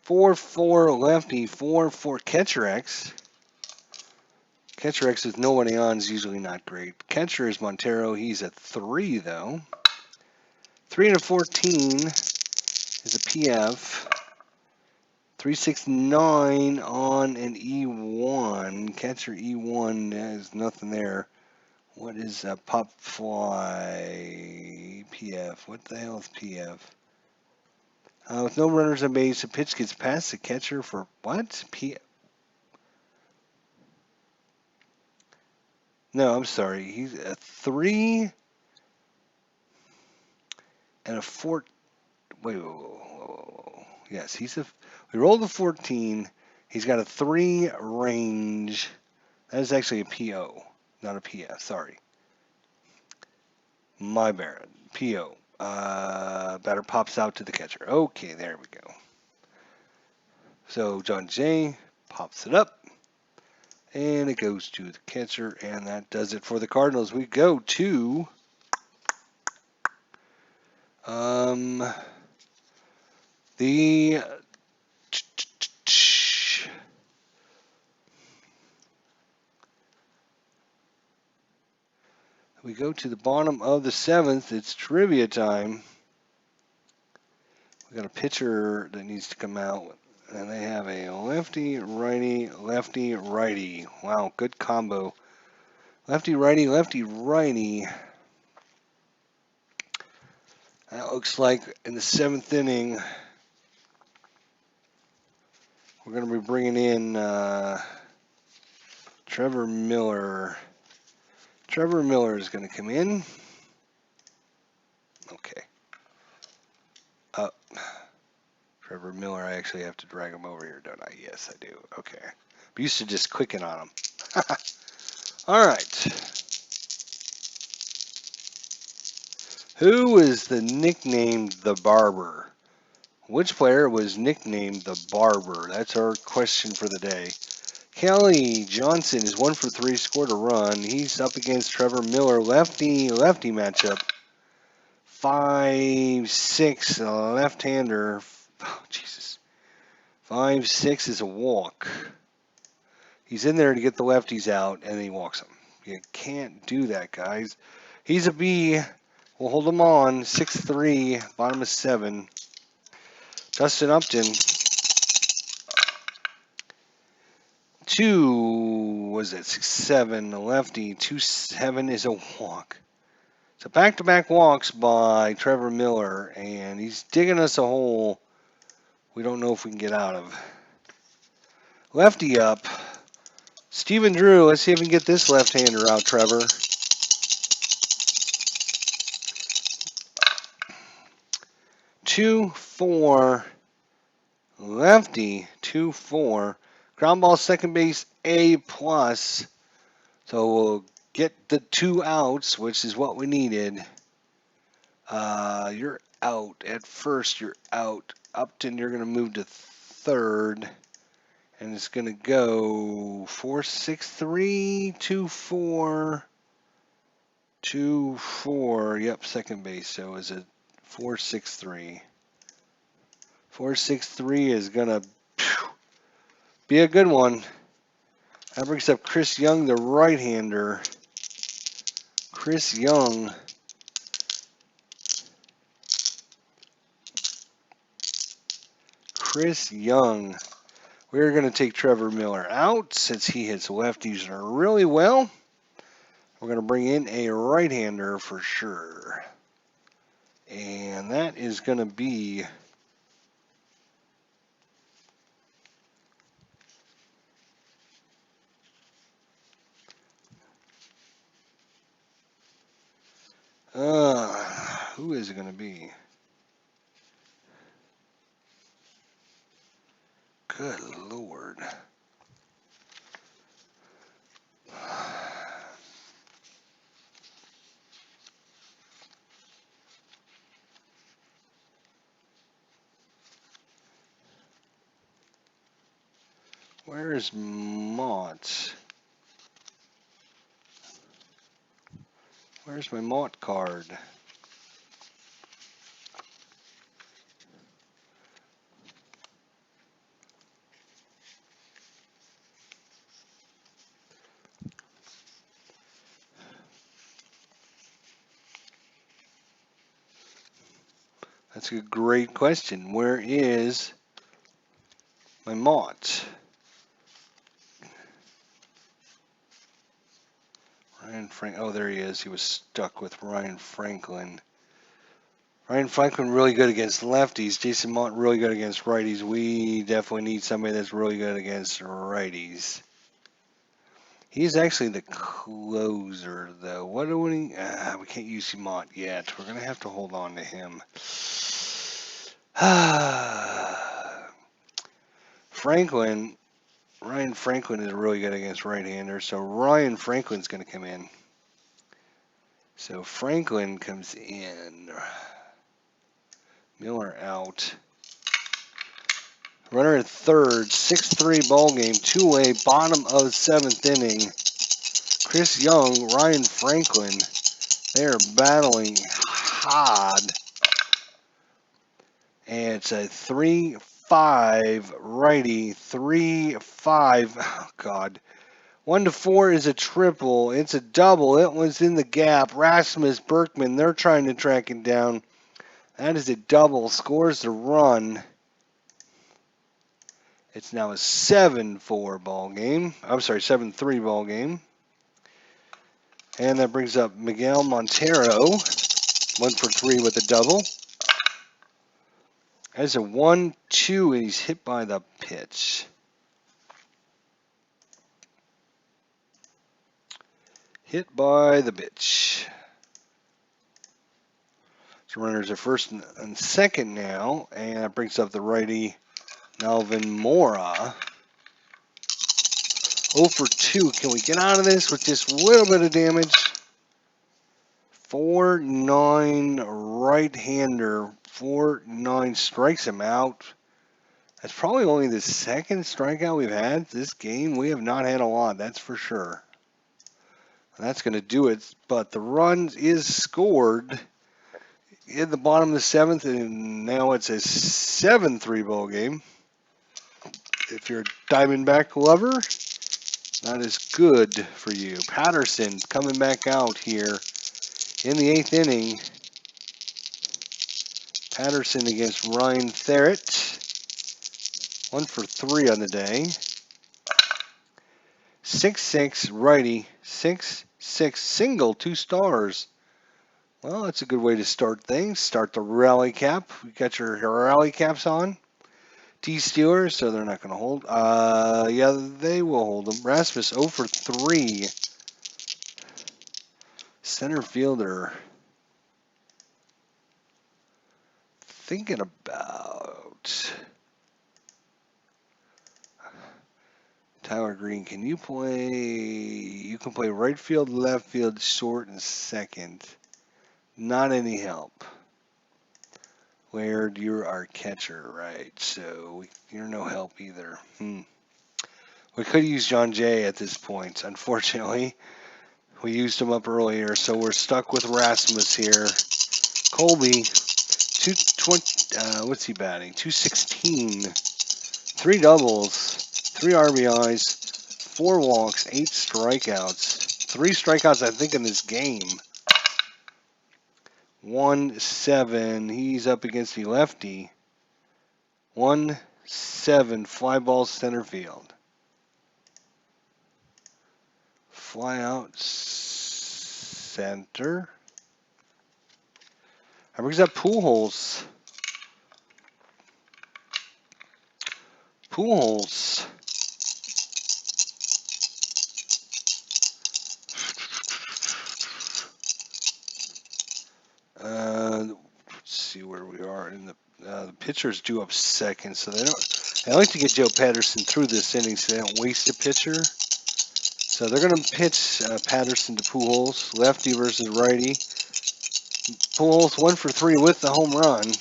4-4 lefty. 4-4 catcher X. Catcher X with nobody on is usually not great. Catcher is Montero. He's a 3, though. 3 and a 14 is a PF. 369 on an E1. Catcher E1 has nothing there. What is pop fly PF? What the hell is PF? With no runners on base, the pitch gets past the catcher for what? No, I'm sorry. He's a 3 and a 4. Wait, whoa. Yes, we rolled a 14. He's got a 3 range. That is actually a PO, not a PF. Sorry. My bad. PO. Batter pops out to the catcher. Okay, there we go. So John Jay pops it up, and it goes to the catcher, and that does it for the Cardinals. We go to the we go to the bottom of the 7th. It's trivia time. We got a pitcher that needs to come out, and they have a lefty, righty, lefty, righty. Wow, good combo. Lefty, righty, lefty, righty. That looks like in the 7th inning, we're going to be bringing in Trevor Miller. Trevor Miller is going to come in. Okay. Trevor Miller, I actually have to drag him over here, don't I? Yes, I do. Okay. I'm used to just clicking on him. All right. Who was the nickname The Barber? Which player was nicknamed The Barber? That's our question for the day. Kelly Johnson is 1 for 3, scored a run. He's up against Trevor Miller, lefty-lefty matchup. 5-6, a left-hander. Oh, Jesus. 5-6 is a walk. He's in there to get the lefties out, and he walks them. You can't do that, guys. He's a B. We'll hold him on. 6-3, bottom of 7. Dustin Upton. 6-7, a lefty. 2-7 is a walk. So back-to-back walks by Trevor Miller, and he's digging us a hole we don't know if we can get out of. Lefty up. Stephen Drew, let's see if we can get this left-hander out, Trevor. 2-4, lefty, 2-4. Ground ball, second base, A+. So we'll get the 2 outs, which is what we needed. You're out. At first, you're out. Upton, you're going to move to third. And it's going to go 4-6-3, 2-4, 2-4. Yep, second base. So is it 4-6-3? 4-6-3 is going to be a good one. That brings up Chris Young, the right-hander. Chris Young. We're going to take Trevor Miller out since he hits lefties really well. We're going to bring in a right-hander for sure. And that is going to be who is it going to be? Good Lord. Where is Mott? Where's my Mott card? That's a great question. Where is my Mott. Ryan Frank. Oh, there he is. He was stuck with Ryan Franklin. Ryan Franklin really good against lefties. Jason Mott really good against righties. We definitely need somebody that's really good against righties. He's actually the closer, though. What do we? We can't use Mott yet. We're gonna have to hold on to him. Franklin. Ryan Franklin is really good against right-handers, so Ryan Franklin's gonna come in. So Franklin comes in. Miller out. Runner at third, 6-3 ball game, two-way, bottom of seventh inning. Chris Young, Ryan Franklin, they are battling hard. And it's a 3-5 righty, 3-5. Oh, God. 1-4 is a triple. It's a double. It was in the gap. Rasmus Berkman, they're trying to track it down. That is a double. Scores the run. It's now a 7-4 ball game. I'm sorry, 7-3 ball game. And that brings up Miguel Montero. 1-for-3 with a double. That's a 1-2, and he's hit by the pitch. Hit by the pitch. So runners are first and second now, and that brings up the righty Melvin Mora. 0-for-2. Can we get out of this with just a little bit of damage? 4-9 right-hander. 4-9 strikes him out. That's probably only the second strikeout we've had this game. We have not had a lot, that's for sure. And that's going to do it. But the run is scored in the bottom of the seventh, and now it's a 7-3 ball game. If you're a Diamondback lover, that is good for you. Patterson coming back out here in the eighth inning. Patterson against Ryan Therrett. 1-for-3 on the day. 6-6 righty. 6-6 single, 2 stars. Well, that's a good way to start things. Start the rally cap. You got your rally caps on. T-Steelers, so they're not going to hold. Yeah, they will hold them. Rasmus 0-for-3. Center fielder. Thinking about Tyler Green. Can you play? You can play right field, left field, short, and second. Not any help. Laird, you're our catcher, right? So you're no help either. We could use John Jay at this point. Unfortunately, we used him up earlier, so we're stuck with Rasmus here. Colby, 220. What's he batting? 216. 3 doubles, 3 RBIs, 4 walks, 8 strikeouts. 3 strikeouts, I think, in this game. 1-7. He's up against the lefty. 1-7. Fly ball center field. Fly out center. That brings up Pujols. Pujols. Let's see where we are in the pitchers due up second, so they don't. I like to get Joe Patterson through this inning so they don't waste a pitcher. So they're going to pitch Patterson to Pujols, lefty versus righty. Pujols 1-for-3 with the home run.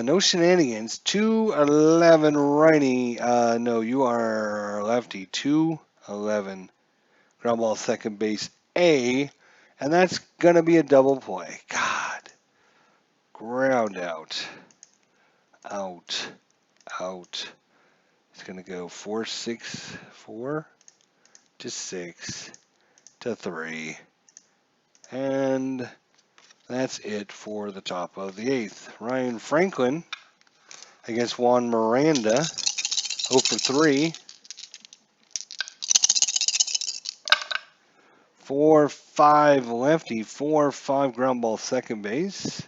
No shenanigans. 2-11 righty. No, you are lefty. 2-11. Ground ball second base A. And that's going to be a double play. God. Ground out. Out. Out. It's going to go 4-6-4 to 6 to 3. And that's it for the top of the 8th. Ryan Franklin against Juan Miranda. 0 for 3. 4-5 lefty. 4-5 ground ball second base.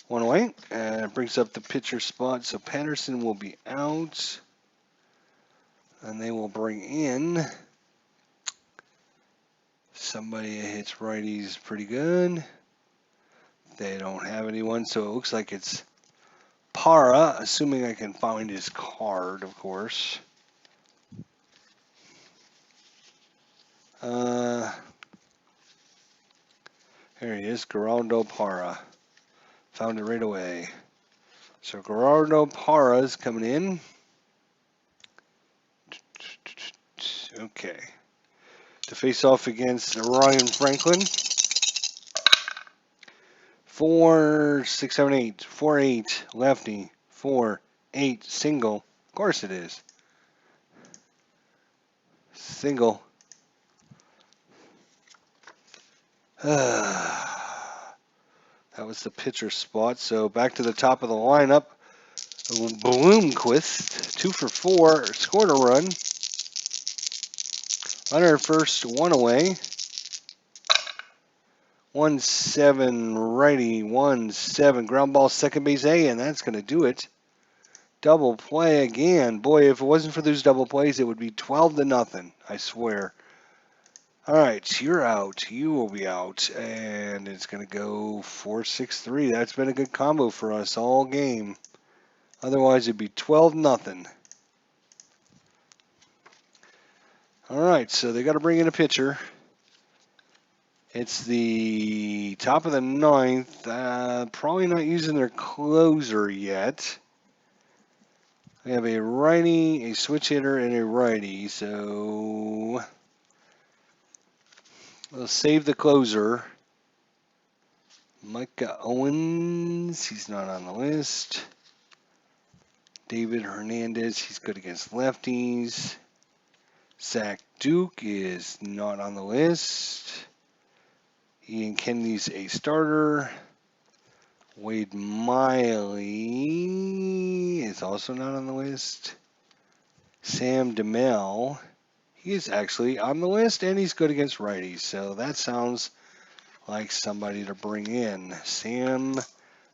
One away, and it brings up the pitcher spot. So Patterson will be out, and they will bring in somebody that hits righties pretty good. They don't have anyone, so it looks like it's Para, assuming I can find his card, of course. Here he is, Geraldo Para. Found it right away. So Gerardo Para is coming in. Okay. To face off against Ryan Franklin. 4, 6, 7, 8. 4, 8, lefty. 4, 8, single. Of course it is. Single. That was the pitcher spot. So back to the top of the lineup. Bloomquist, 2 for 4, scored a run. Runner first, 1 away. 1-7 righty, 1-7 ground ball second base A, and that's going to do it. Double play again. Boy, if it wasn't for those double plays, it would be 12-0. I swear. All right, you're out. You will be out, and it's going to go 4-6-3. That's been a good combo for us all game. Otherwise, it'd be 12-0. All right, so they got to bring in a pitcher. It's the top of the 9th. Probably not using their closer yet. We have a righty, a switch hitter, and a righty. So we'll save the closer. Micah Owens, he's not on the list. David Hernandez, he's good against lefties. Zach Duke is not on the list. Ian Kennedy's a starter. Wade Miley is also not on the list. Sam DeMel, he is actually on the list, and he's good against righties. So that sounds like somebody to bring in. Sam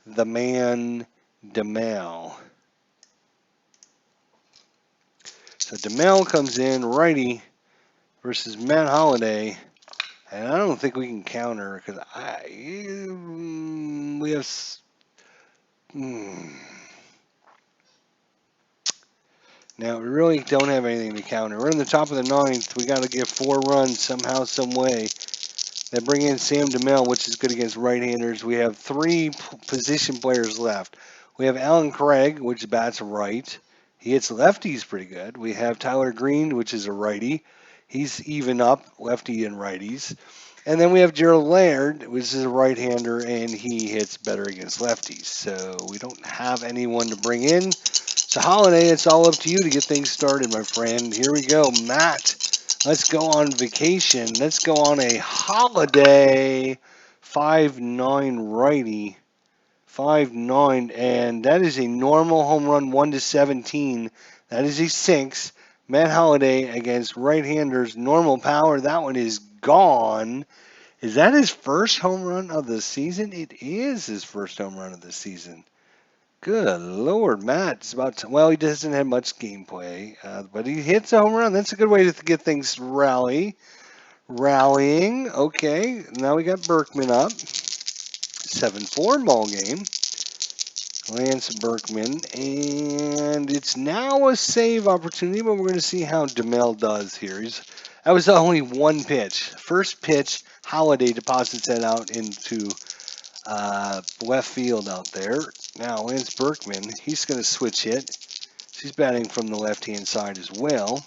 the Man DeMel. So DeMel comes in, righty, versus Matt Holliday. And I don't think we can counter because we have. Now we really don't have anything to counter. We're in the top of the 9th. We got to get 4 runs somehow, some way. They bring in Sam DeMel, which is good against right-handers. We have 3 position players left. We have Alan Craig, which bats right. He hits lefties pretty good. We have Tyler Green, which is a righty. He's even up, lefty and righties. And then we have Gerald Laird, which is a right-hander, and he hits better against lefties. So we don't have anyone to bring in. So Holiday, it's all up to you to get things started, my friend. Here we go, Matt. Let's go on vacation. Let's go on a holiday. 5-9 righty. 5-9, and that is a normal home run, 1-17. That is a 6. Matt Holliday against right-handers, normal power. That one is gone. Is that his first home run of the season? It is his first home run of the season. Good Lord, Matt. It's about well, he doesn't have much gameplay, but he hits a home run. That's a good way to get things rallying. Okay, now we got Berkman up. 7-4 ball game. Lance Berkman, and it's now a save opportunity, but we're going to see how DeMel does here. That was only one pitch. First pitch, Holiday deposits that out into left field out there. Now Lance Berkman, he's going to switch hit. He's batting from the left-hand side as well.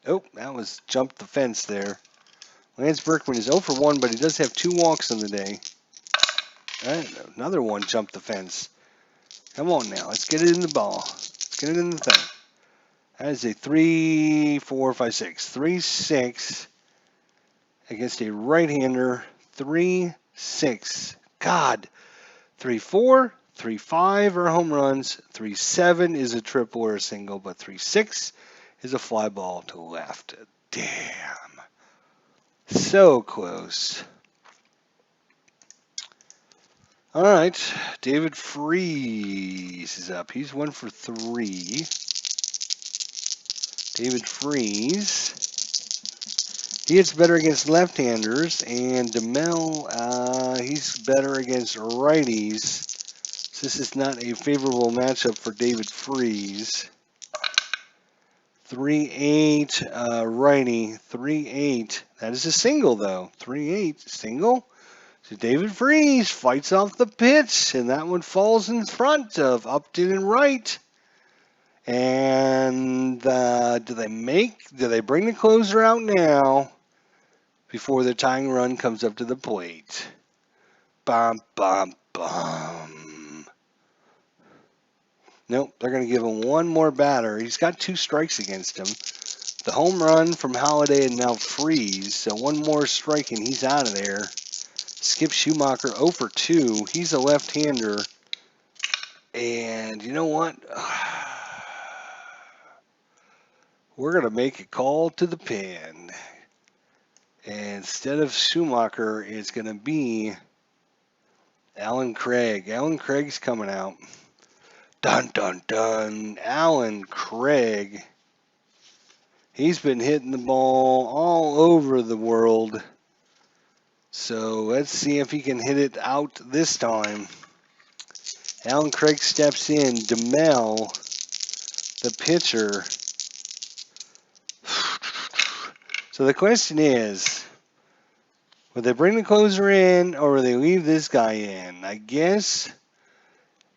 Oh, that was jumped the fence there. Lance Berkman is 0 for 1, but he does have 2 walks on the day. And another one jumped the fence. Come on now, let's get it in the ball. Let's get it in the thing. That is a 3-4-5-6. 3-6 against a right-hander. 3-6. God. 3-4, 3-5 are home runs. 3-7 is a triple or a single, but 3-6 is a fly ball to left. Damn. So close. All right. David Freeze is up. He's 1 for 3. David Freeze. He hits better against left-handers, and DeMel, he's better against righties. So this is not a favorable matchup for David Freeze. 3-8, righty. 3-8. That is a single, though. 3-8, single. So David Freeze fights off the pitch, and that one falls in front of Upton and Wright. And do they bring the closer out now before the tying run comes up to the plate? Bum, bum, bum. Nope, they're going to give him one more batter. He's got 2 strikes against him. The home run from Holiday and now Freeze. So one more strike and he's out of there. Skip Schumacher 0 for 2. He's a left-hander. And you know what? We're going to make a call to the pen. And instead of Schumacher, it's going to be Alan Craig. Alan Craig's coming out. Dun, dun, dun. Alan Craig. He's been hitting the ball all over the world. So let's see if he can hit it out this time. Alan Craig steps in. DeMel, the pitcher. So the question is, will they bring the closer in or will they leave this guy in? I guess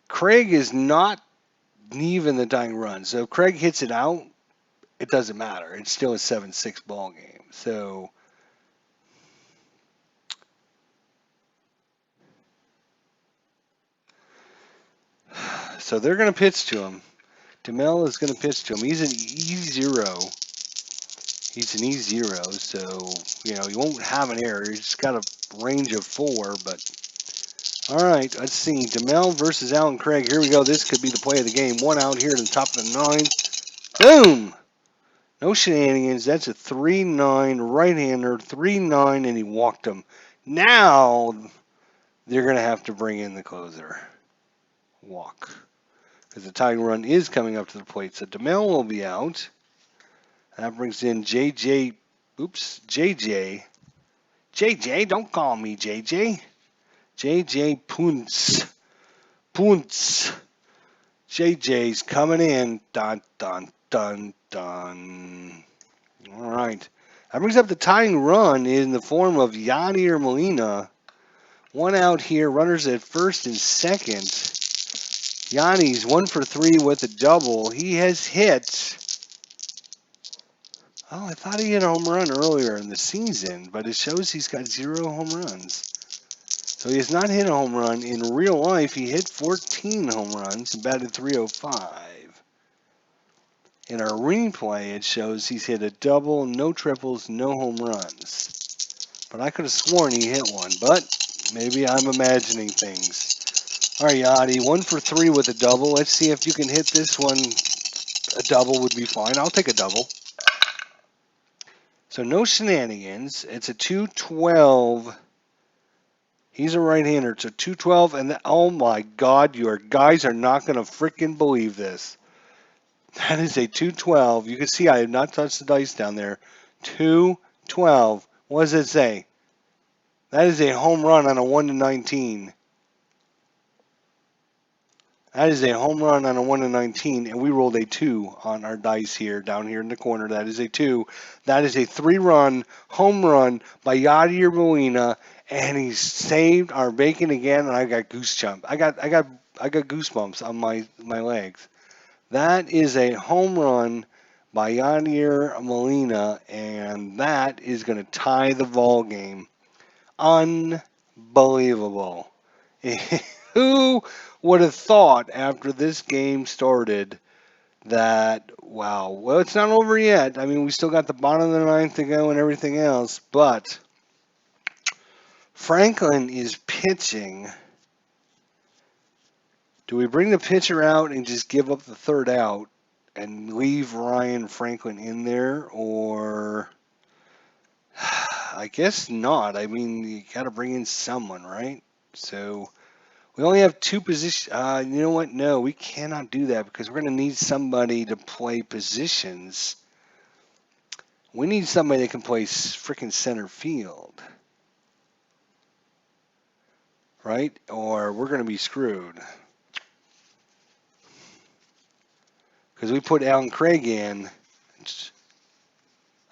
Craig is not even the tying run. So if Craig hits it out, it doesn't matter. It's still a 7-6 ball game. So they're going to pitch to him. DeMel is going to pitch to him. He's an E0. He's an E0, so, he won't have an error. He's got a range of 4, but all right, let's see. DeMel versus Alan Craig. Here we go. This could be the play of the game. 1 out here to the top of the 9th. Boom! No shenanigans. That's a 3-9 right-hander, 3-9, and he walked him. Now they're going to have to bring in the closer. Walk. Because the tying run is coming up to the plate. So DeMel will be out. That brings in JJ. Oops, JJ. JJ, don't call me JJ. JJ Punts. Punts. JJ's coming in. Dun, dun, dun, dun. All right. That brings up the tying run in the form of Yadier Molina. 1 out here. Runners at first and second. Yanni's 1 for 3 with a double. He has hit. Oh, I thought he hit a home run earlier in the season, but it shows he's got 0 home runs. So he has not hit a home run. In real life, he hit 14 home runs and batted .305. In our replay, it shows he's hit a double, no triples, no home runs. But I could have sworn he hit one, but maybe I'm imagining things. All right, Yachty, 1 for 3 with a double. Let's see if you can hit this one. A double would be fine. I'll take a double. So no shenanigans. It's a 212. He's a right-hander. It's a 212, and oh my God, your guys are not going to freaking believe this. That is a 212. You can see I have not touched the dice down there. 212. What does it say? That is a home run on a 1-19. That is a home run on a 1-19, and we rolled a 2 on our dice here, down here in the corner. That is a 2. That is a 3-run home run by Yadier Molina, and he saved our bacon again, and I got I got goosebumps on my legs. That is a home run by Yadier Molina, and that is going to tie the ball game. Unbelievable. Who would have thought after this game started that, wow, well, it's not over yet. I mean, we still got the bottom of the 9th to go and everything else, but Franklin is pitching. Do we bring the pitcher out and just give up the third out and leave Ryan Franklin in there, or I guess not. I mean, you got to bring in someone, right? So we only have two positions. You know what? No, we cannot do that because we're going to need somebody to play positions. We need somebody that can play freaking center field, right? Or we're going to be screwed. Because we put Alan Craig in.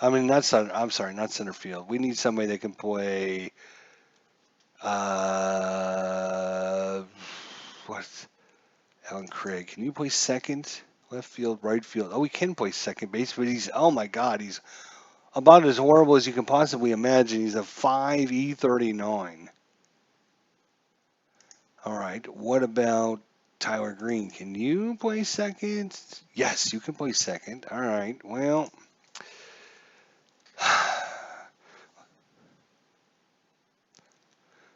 I mean, I'm sorry, not center field. We need somebody that can play. What? Alan Craig. Can you play second, left field, right field? Oh, he can play second base, but oh my God, he's about as horrible as you can possibly imagine. He's a 5'39". All right. What about Tyler Green? Can you play second? Yes, you can play second. All right. Well.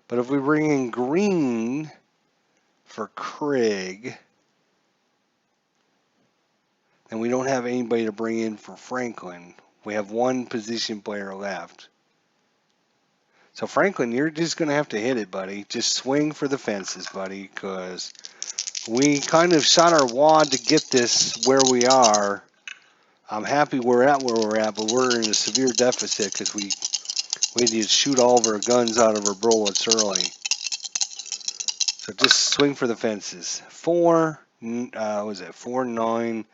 But if we bring in Green for Craig, then we don't have anybody to bring in for Franklin. We have one position player left. So Franklin, you're just going to have to hit it, buddy. Just swing for the fences, buddy, because we kind of shot our wad to get this where we are. I'm happy we're at where we're at, but we're in a severe deficit because we need to shoot all of our guns out of our bullets early. So just swing for the fences. Was it 4-9?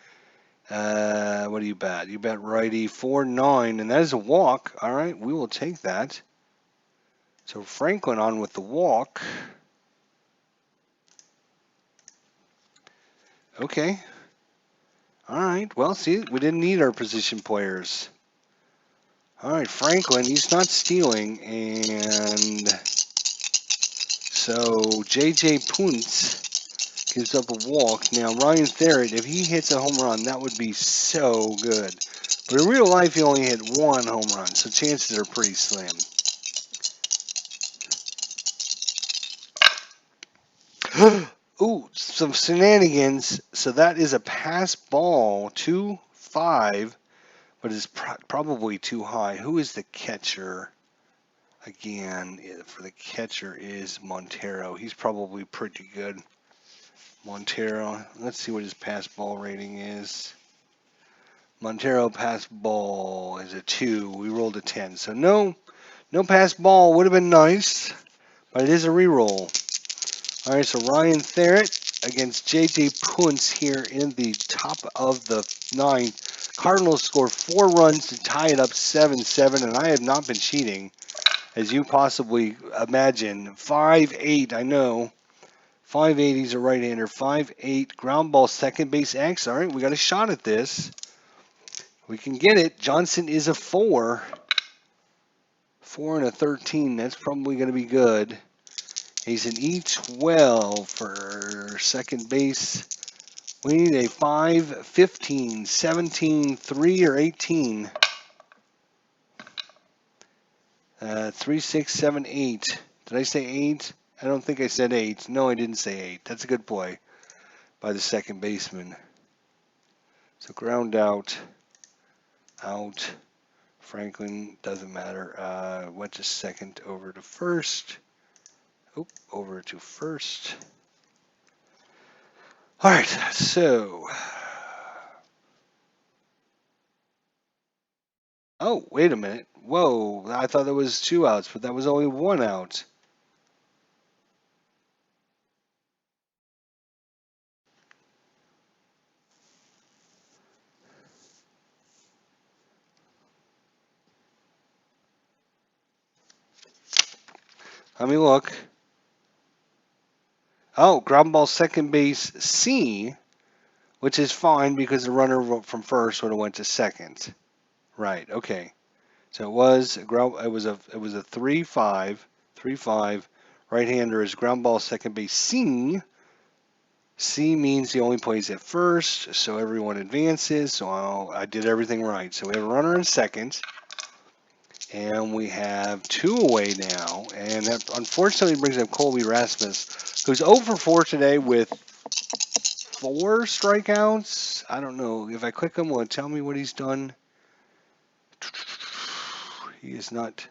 What do you bet? You bet righty 4-9, and that is a walk. All right, we will take that. So Franklin on with the walk. Okay. All right. Well, see, we didn't need our position players. All right, Franklin, he's not stealing, and so J.J. Puntz gives up a walk. Now, Ryan Therrett, if he hits a home run, that would be so good. But in real life, he only hit one home run, so chances are pretty slim. Ooh, some shenanigans. So that is a pass ball, 2-5, but it's probably too high. Who is the catcher? Again, for the catcher is Montero. He's probably pretty good. Montero. Let's see what his pass ball rating is. Montero pass ball is a 2. We rolled a 10. So no pass ball would have been nice, but it is a reroll. All right, so Ryan Therrett against J.J. Puntz here in the top of the 9th. Cardinals score 4 runs to tie it up 7-7, and I have not been cheating, as you possibly imagine. 5-8, I know. 5'8", he's a right-hander. 5'8", ground ball, second base X. All right, we got a shot at this. We can get it. Johnson is a 4. 4 and a 13. That's probably going to be good. He's an E12 for second base. We need a 5, 15, 17, 3, or 18. 3, 6, 7, 8. Did I say 8? I don't think I said 8. No, I didn't say 8. That's a good play by the second baseman. So ground out. Franklin, doesn't matter. Went to second, over to first. Over to first. All right, so. Oh, wait a minute. Whoa, I thought there was 2 outs, but that was only 1 out. Let me look. Oh, ground ball second base C, which is fine because the runner from first would have went to second. Right. Okay. So it was a 3-5, 3-5. Right-hander is ground ball second base C. C means he only plays at first, so everyone advances. So I did everything right. So we have a runner in second. And we have 2 away now. And that unfortunately brings up Colby Rasmus, who's 0 for 4 today with 4 strikeouts. I don't know. If I click him, will it tell me what he's done? He is not.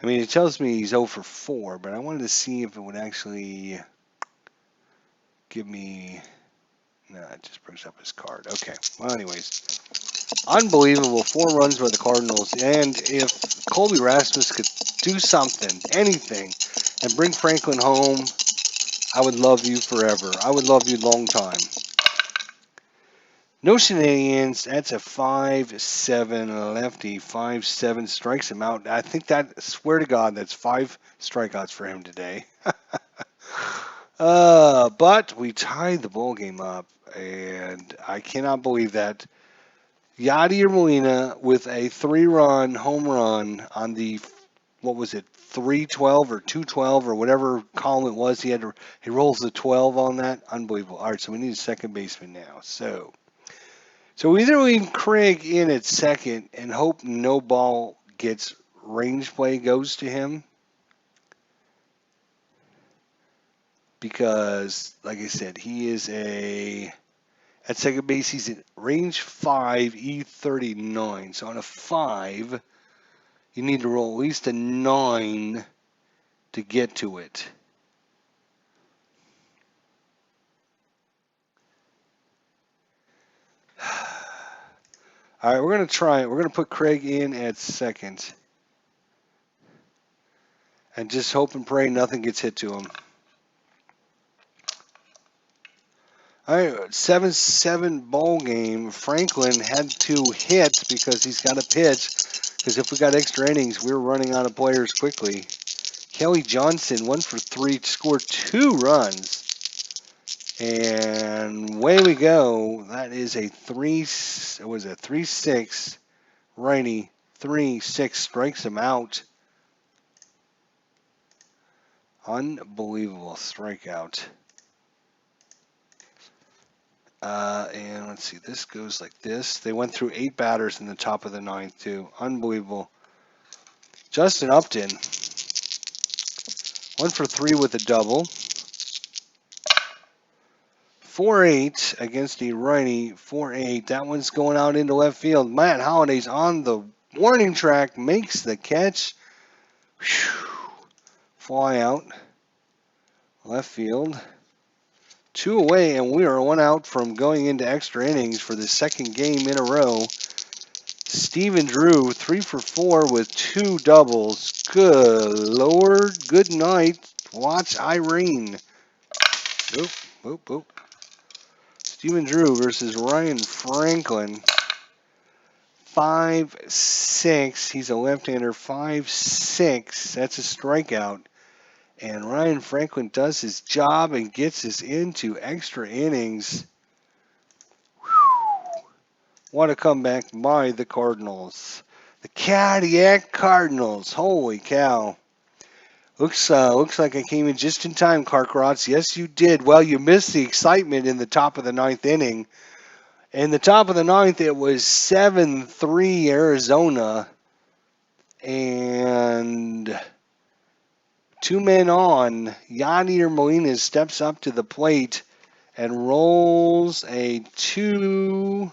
I mean, it tells me he's 0 for 4, but I wanted to see if it would actually give me. No, it just brings up his card. Okay. Well, anyways, unbelievable. 4 runs by the Cardinals. And if Colby Rasmus could do something, anything, and bring Franklin home, I would love you forever. I would love you long time. No shenanigans. That's a 5-7 lefty. 5-7 strikes him out. I think that, swear to God, that's 5 strikeouts for him today. But we tied the ball game up, and I cannot believe that. Yadier Molina with a 3-run home run on the, what was it, 312 or 212 or whatever column it was. He rolls the 12 on that. Unbelievable. All right, so we need a second baseman now. So we either leave Craig in at second and hope no ball gets range play goes to him. Because, like I said, he is at second base, he's at range 5, E39. So on a 5, you need to roll at least a 9 to get to it. All right, we're going to try it. We're going to put Craig in at second. And just hope and pray nothing gets hit to him. All right, 7-7 ball game. Franklin had to hit because he's got to pitch. Because if we got extra innings, we're running out of players quickly. Kelly Johnson, 1 for 3, scored 2 runs. And away we go. That is a 3-6 righty. 3-6 strikes him out. Unbelievable strikeout. And let's see, this goes like this. They went through 8 batters in the top of the 9th, too. Unbelievable. Justin Upton, 1 for 3 with a double. 4-8 against the righty. 4-8. That one's going out into left field. Matt Holliday's on the warning track, makes the catch. Whew. Fly out. Left field. 2 away, and we are 1 out from going into extra innings for the second game in a row. Steven Drew, 3 for 4 with 2 doubles. Good Lord. Good night. Watch Irene. Boop, boop, boop. Steven Drew versus Ryan Franklin. 5-6. He's a left-hander. 5-6. That's a strikeout. And Ryan Franklin does his job and gets us into extra innings. Whew. What a comeback by the Cardinals. The Cadillac Cardinals. Holy cow. Looks like I came in just in time, Carcrots. Yes, you did. Well, you missed the excitement in the top of the 9th inning. In the top of the 9th, it was 7-3 Arizona. And 2 men on. Yadier Molina steps up to the plate and rolls a 2.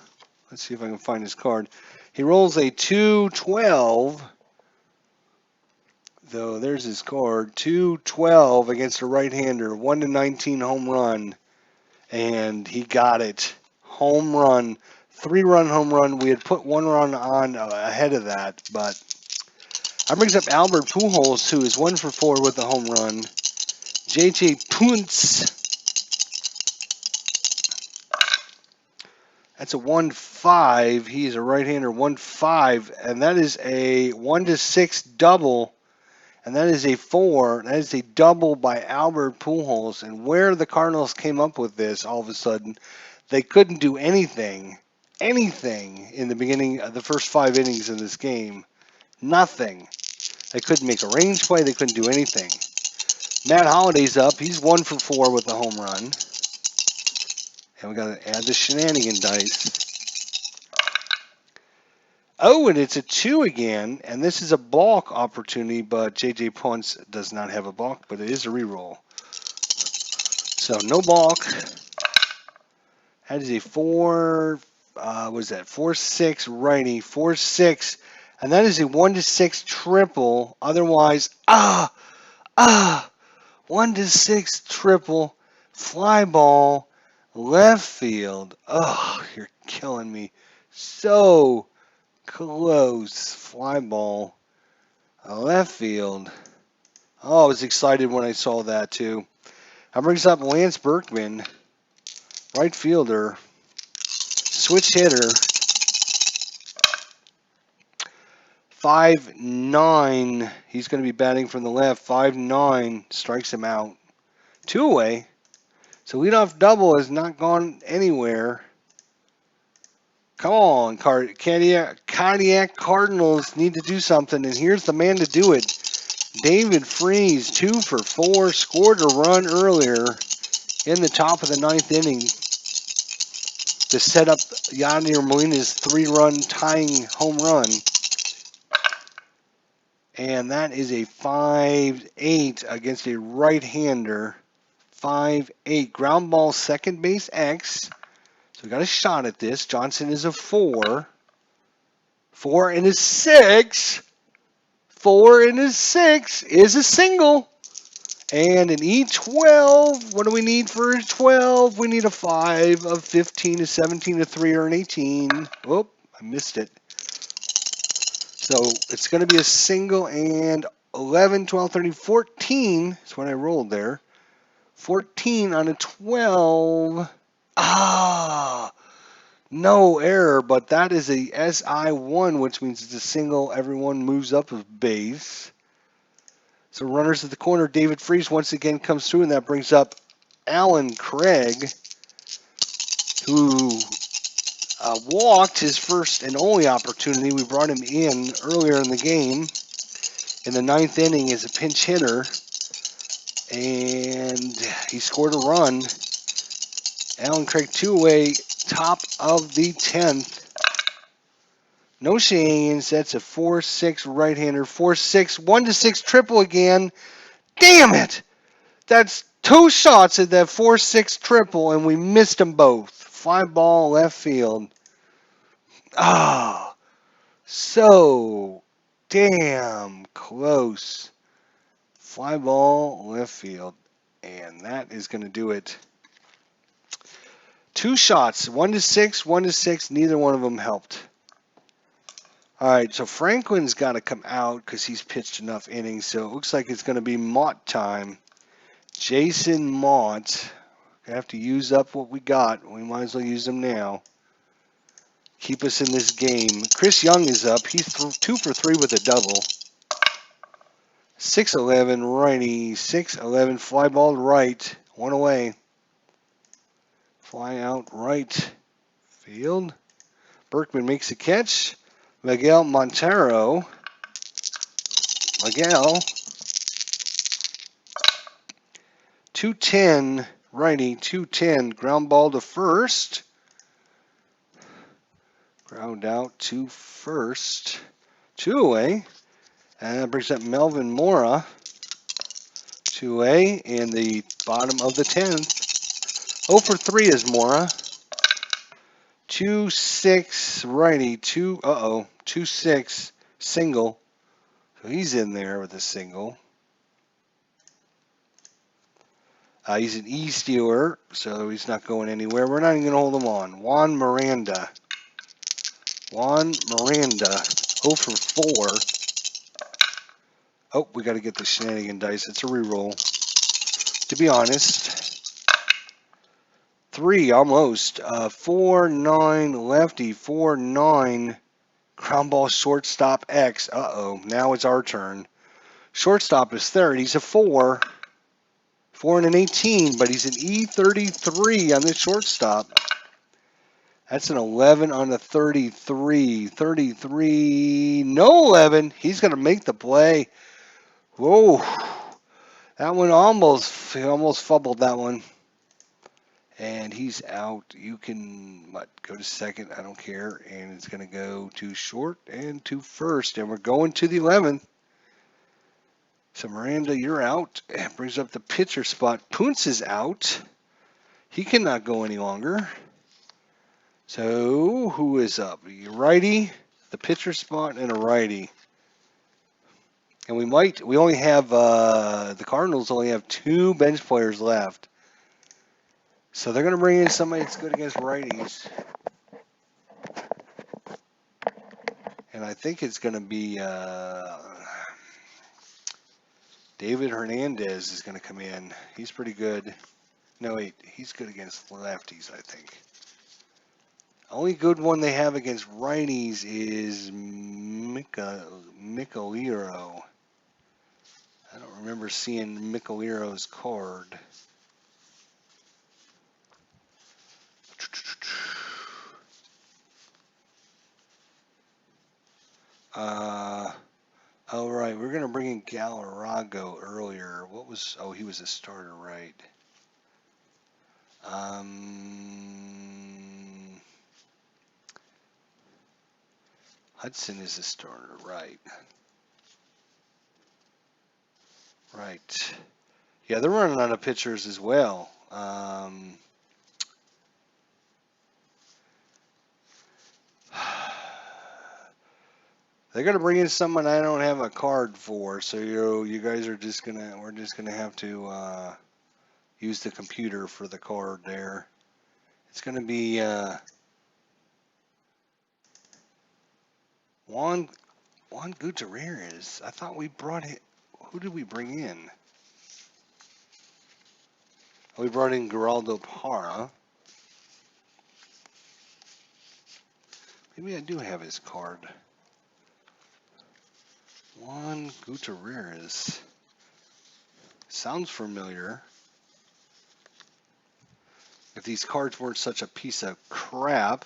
Let's see if I can find his card. He rolls a 2-12. Though there's his card. 2-12 against a right-hander. 1-19 home run. And he got it. Home run. 3-run home run. We had put 1 run on ahead of that, but that brings up Albert Pujols, who is 1 for 4 with a home run. J.J. Puntz. That's a 1-5. He's a right-hander, 1-5, and that is a 1-6 double. And that is a 4. That is a double by Albert Pujols. And where the Cardinals came up with this, all of a sudden, they couldn't do anything in the beginning of the first 5 innings of this game. Nothing. They couldn't make a range play. They couldn't do anything. Matt Holliday's up. He's 1 for 4 with a home run. And we got to add the shenanigan dice. Oh, and it's a 2 again, and this is a balk opportunity, but JJ Ponce does not have a balk, but it is a reroll. So no balk. That is a 4, what is that? 4-6 righty, 4-6, and that is a 1-6 triple. Otherwise, 1-6 triple, fly ball, left field. Oh, you're killing me. So close, fly ball, left field. Oh, I was excited when I saw that too. That brings up Lance Berkman, right fielder, switch hitter, 5'9". He's going to be batting from the left. 5'9", strikes him out. 2 away. So leadoff double has not gone anywhere. Come on, Cardiac Cardinals need to do something, and here's the man to do it. David Freese, 2 for 4, scored a run earlier in the top of the 9th inning to set up Yadier Molina's 3-run tying home run. And that is a 5-8 against a right-hander. 5-8. Ground ball, second base X. So we got a shot at this. Johnson is a 4. 4 and a 6. 4 and a 6 is a single. And an E12. What do we need for a 12? We need a 5, a 15, a 17, a 3, or an 18. Whoop, I missed it. So it's going to be a single and 11, 12, 13, 14 is what I rolled there. 14 on a 12. No error, but that is a SI1, which means it's a single. Everyone moves up a base. So runners at the corner, David Freese once again comes through, and that brings up Alan Craig, who walked his first and only opportunity. We brought him in earlier in the game in the 9th inning as a pinch hitter, and he scored a run. Alan Craig 2 away, top of the 10th. No Shenanigans. That's a 4-6 right-hander. 4-6, 1-6 triple again. Damn it! That's 2 shots at that 4-6 triple, and we missed them both. Fly ball left field. So damn close. Fly ball left field, and that is going to do it. 2 shots, 1-6, 1-6. Neither one of them helped. All right, so Franklin's got to come out because he's pitched enough innings. So it looks like it's going to be Mott time. Jason Mott. Gonna have to use up what we got. We might as well use them now. Keep us in this game. Chris Young is up. He's 2 for 3 with a double. 6-11 righty. 6-11 fly ball right. 1 away. Fly out right field. Berkman makes a catch. Miguel Montero. Miguel. 210 righty. 210 ground ball to first. Ground out to first. 2 away. And that brings up Melvin Mora. 2 away in the bottom of the 10th. 0 for 3 is Mora. 2-6 righty. 2-6 single. So he's in there with a single. He's an E stealer, so he's not going anywhere. We're not even going to hold him on. Juan Miranda. 0 for 4. Oh, we got to get the shenanigan dice. It's a reroll. To be honest, 3 almost. 4-9 lefty. 4-9 ground ball shortstop X. Now it's our turn. Shortstop is third. He's a 4. 4 and an 18, but he's an E33 on the shortstop. That's an 11 on a 33. 33, no 11. He's going to make the play. Whoa. That one he almost fumbled that one. And he's out. You can go to second. I don't care. And it's going to go to short and to first. And we're going to the 11th. So Miranda, you're out. And brings up the pitcher spot. Poonce is out. He cannot go any longer. So who is up? A righty, the pitcher spot, and a righty. And we only have, the Cardinals only have 2 bench players left. So they're going to bring in somebody that's good against righties. And I think it's going to be David Hernandez is going to come in. He's pretty good. No, wait, he's good against lefties, I think. Only good one they have against righties is Michelero. I don't remember seeing Michelero's card. All right, we're going to bring in Galarrago earlier. What was, oh, he was a starter, right. Hudson is a starter, right. Right. Yeah, they're running out of pitchers as well. They're gonna bring in someone I don't have a card for, so you guys are just gonna we're just gonna have to use the computer for the card there. It's gonna be Juan Gutierrez. I thought we brought it. Who did we bring in? Oh, we brought in Geraldo Parra. Maybe I do have his card. Juan Gutierrez. Sounds familiar. If these cards weren't such a piece of crap,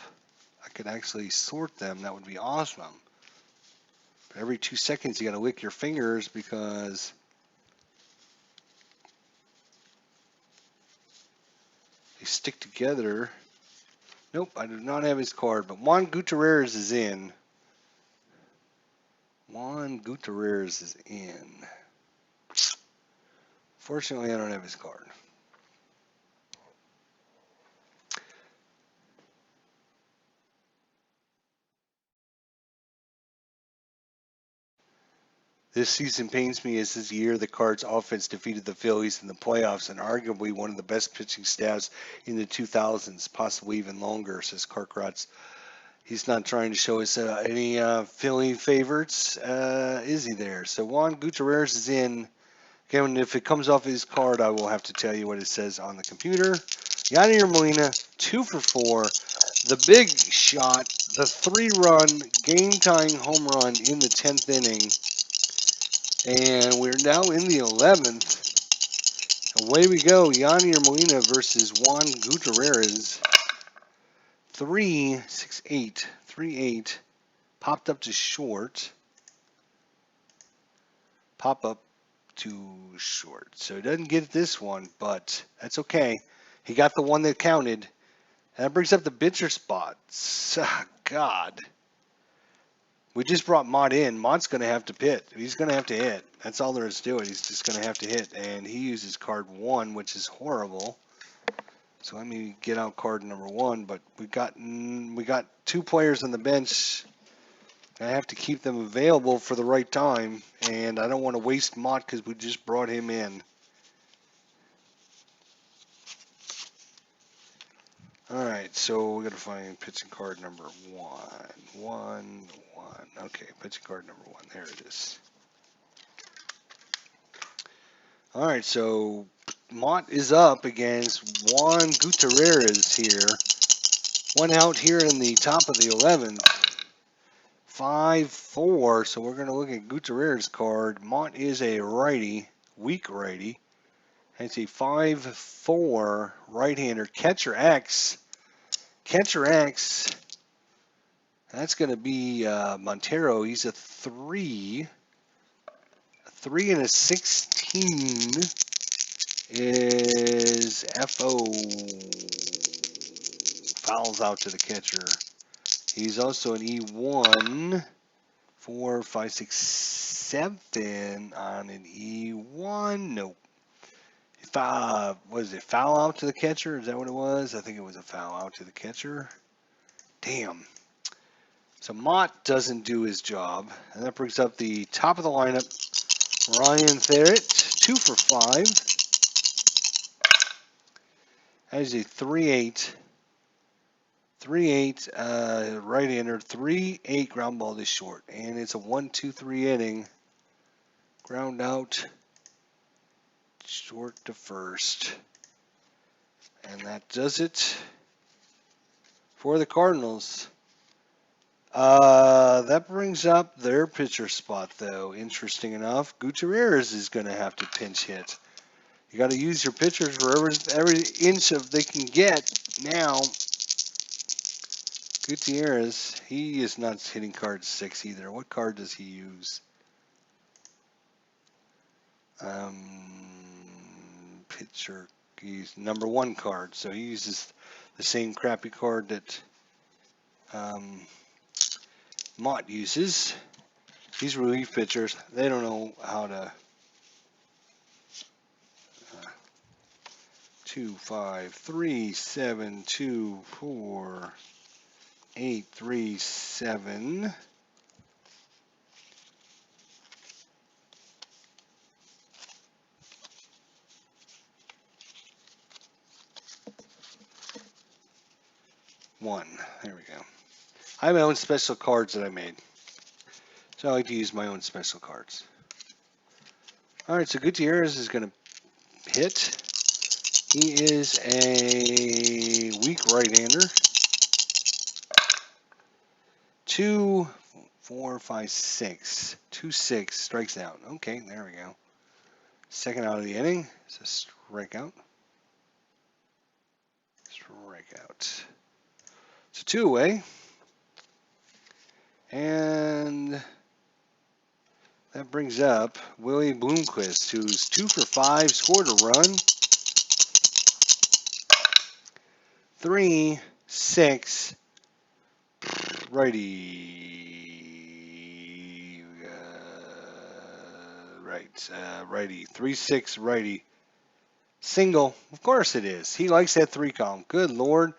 I could actually sort them. That would be awesome. But every 2 seconds, you got to lick your fingers because they stick together. Nope, I do not have his card, but Juan Gutierrez is in. Juan Gutierrez is in. Fortunately, I don't have his card. This season pains me as this year the Cards offense defeated the Phillies in the playoffs and arguably one of the best pitching staffs in the 2000s, possibly even longer, says Carkratz. He's not trying to show us any Philly favorites, is he there? So Juan Gutierrez is in. Again, if it comes off his card, I will have to tell you what it says on the computer. Yadier Molina, 2 for 4. The big shot, the 3-run game-tying home run in the 10th inning. And we're now in the 11th. Away we go. Yadier Molina versus Juan Gutierrez. 3-6-8. 3-8. Popped up to short. Pop up to short. So he doesn't get this one, but that's okay. He got the one that counted. And that brings up the pitcher spots. God. We just brought Mott in. Mott's going to have to pit. He's going to have to hit. That's all there is to it. He's just going to have to hit. And he uses card 1, which is horrible. So let me get out card number 1. But we got 2 players on the bench. I have to keep them available for the right time. And I don't want to waste Mott because we just brought him in. All right, so we're going to find pitching card number 1. Okay, pitching card number 1. There it is. All right, so Mott is up against Juan Gutierrez here. 1 out here in the top of the 11th. 5-4, so we're going to look at Gutierrez's card. Mott is a righty, weak righty. It's a 5-4 right-hander. Catcher X. Catcher X. That's going to be Montero. He's a 3. A 3 and a 16. is FO. Fouls out to the catcher. He's also an E1. 4, 5, 6, 7 on an E1. Nope. Was it foul out to the catcher? Is that what it was? I think it was a foul out to the catcher. Damn. So Mott doesn't do his job. And that brings up the top of the lineup. Ryan Therrett, 2 for 5. That is a 3-8. 3-8 right-hander, 3-8 ground ball to short. And it's a 1-2-3 inning. Ground out, short to first. And that does it for the Cardinals. That brings up their pitcher spot, though. Interesting enough, Gutierrez is going to have to pinch hit. You got to use your pitchers for every inch of they can get now. Gutierrez, he is not hitting card 6 either. What card does he use? Pitcher, he's number 1 card, so he uses the same crappy card that Mott uses. These relief pitchers, they don't know how to 2, 5, 3, 7, 2, 4, 8, 3, 7. One. There we go. I have my own special cards that I made. So I like to use my own special cards. Alright, so Gutierrez is going to hit. He is a weak right-hander. 2, 4, 5, 6. 2, 6 strikes out. Okay, there we go. Second out of the inning. It's a strikeout. Strikeout. So 2 away. And that brings up Willie Bloomquist, who's 2 for 5, scored a run. 3, 6, righty, righty, 3, 6, righty, single. Of course it is. He likes that 3 column. Good Lord,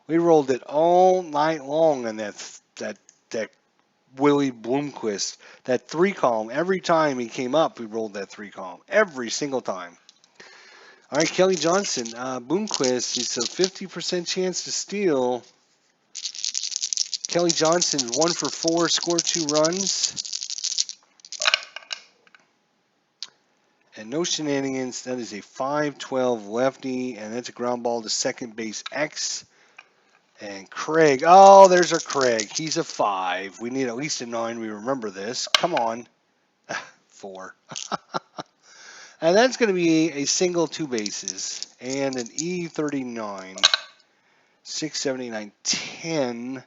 we rolled it all night long on that Willie Bloomquist, that 3 column. Every time he came up, we rolled that 3 column. Every single time. All right, Kelly Johnson, Bloomquist, it's a 50% chance to steal. Kelly Johnson, 1 for 4, scored 2 runs. And no shenanigans. That is a 5-12 lefty, and that's a ground ball to second base X. And Craig, oh, there's our Craig. He's a 5. We need at least a 9. We remember this. Come on. 4. And that's going to be a single 2 bases and an E39, 679, 10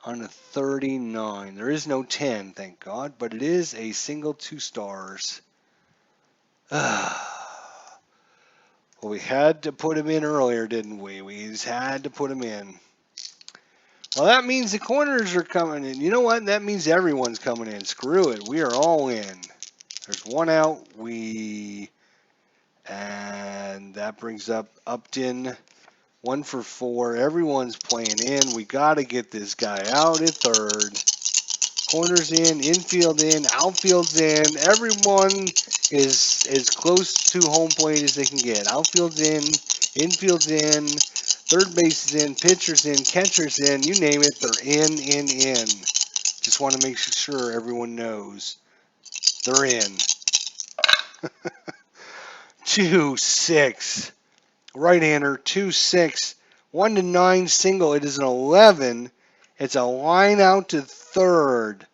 on a 39. There is no 10, thank God, but it is a single 2 stars. Well, we had to put him in earlier, didn't we? We just had to put him in. Well, that means the corners are coming in. You know what? That means everyone's coming in. Screw it. We are all in. There's 1 out. And that brings up Upton, 1 for 4. Everyone's playing in. We got to get this guy out at third. Corners in, infield in, outfield's in. Everyone is as close to home plate as they can get. Outfield's in, infield's in, third base is in, pitcher's in, catcher's in. You name it, they're in. Just want to make sure everyone knows they're in. 2, 6. Right-hander, 2, 6. 1 to 9 single. It is an 11. It's a line out to third.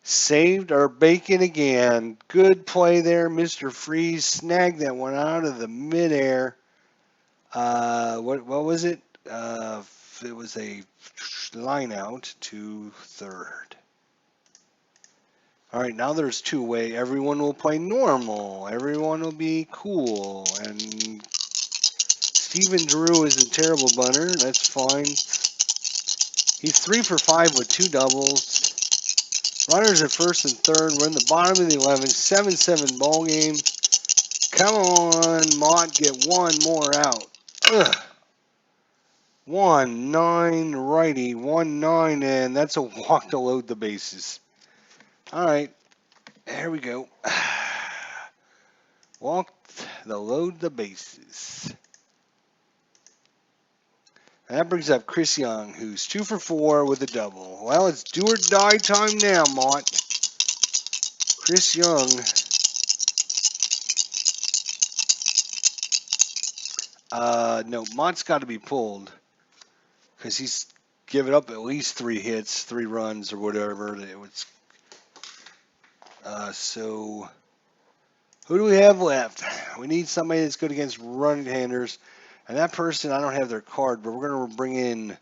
Saved our bacon again. Good play there, Mr. Freeze. Snagged that one out of the midair. What was it? It was a line out to third. All right, now there's two-way. Everyone will play normal. Everyone will be cool. And Steven Drew is a terrible bunter. That's fine. He's 3 for 5 with 2 doubles. Runners at first and third. We're in the bottom of the 11th. 7-7 ball game. Come on, Mott, get one more out. Ugh. 1-9 righty, 1-9, and that's a walk to load the bases. All right, here we go. Walk to load the bases. And that brings up Chris Young, who's 2 for 4 with a double. Well, it's do or die time now, Mott. Chris Young. No, Mott's got to be pulled because he's given up at least 3 hits, 3 runs, or whatever. It was, so who do we have left? We need somebody that's good against right-handers. And that person, I don't have their card, but we're going to bring in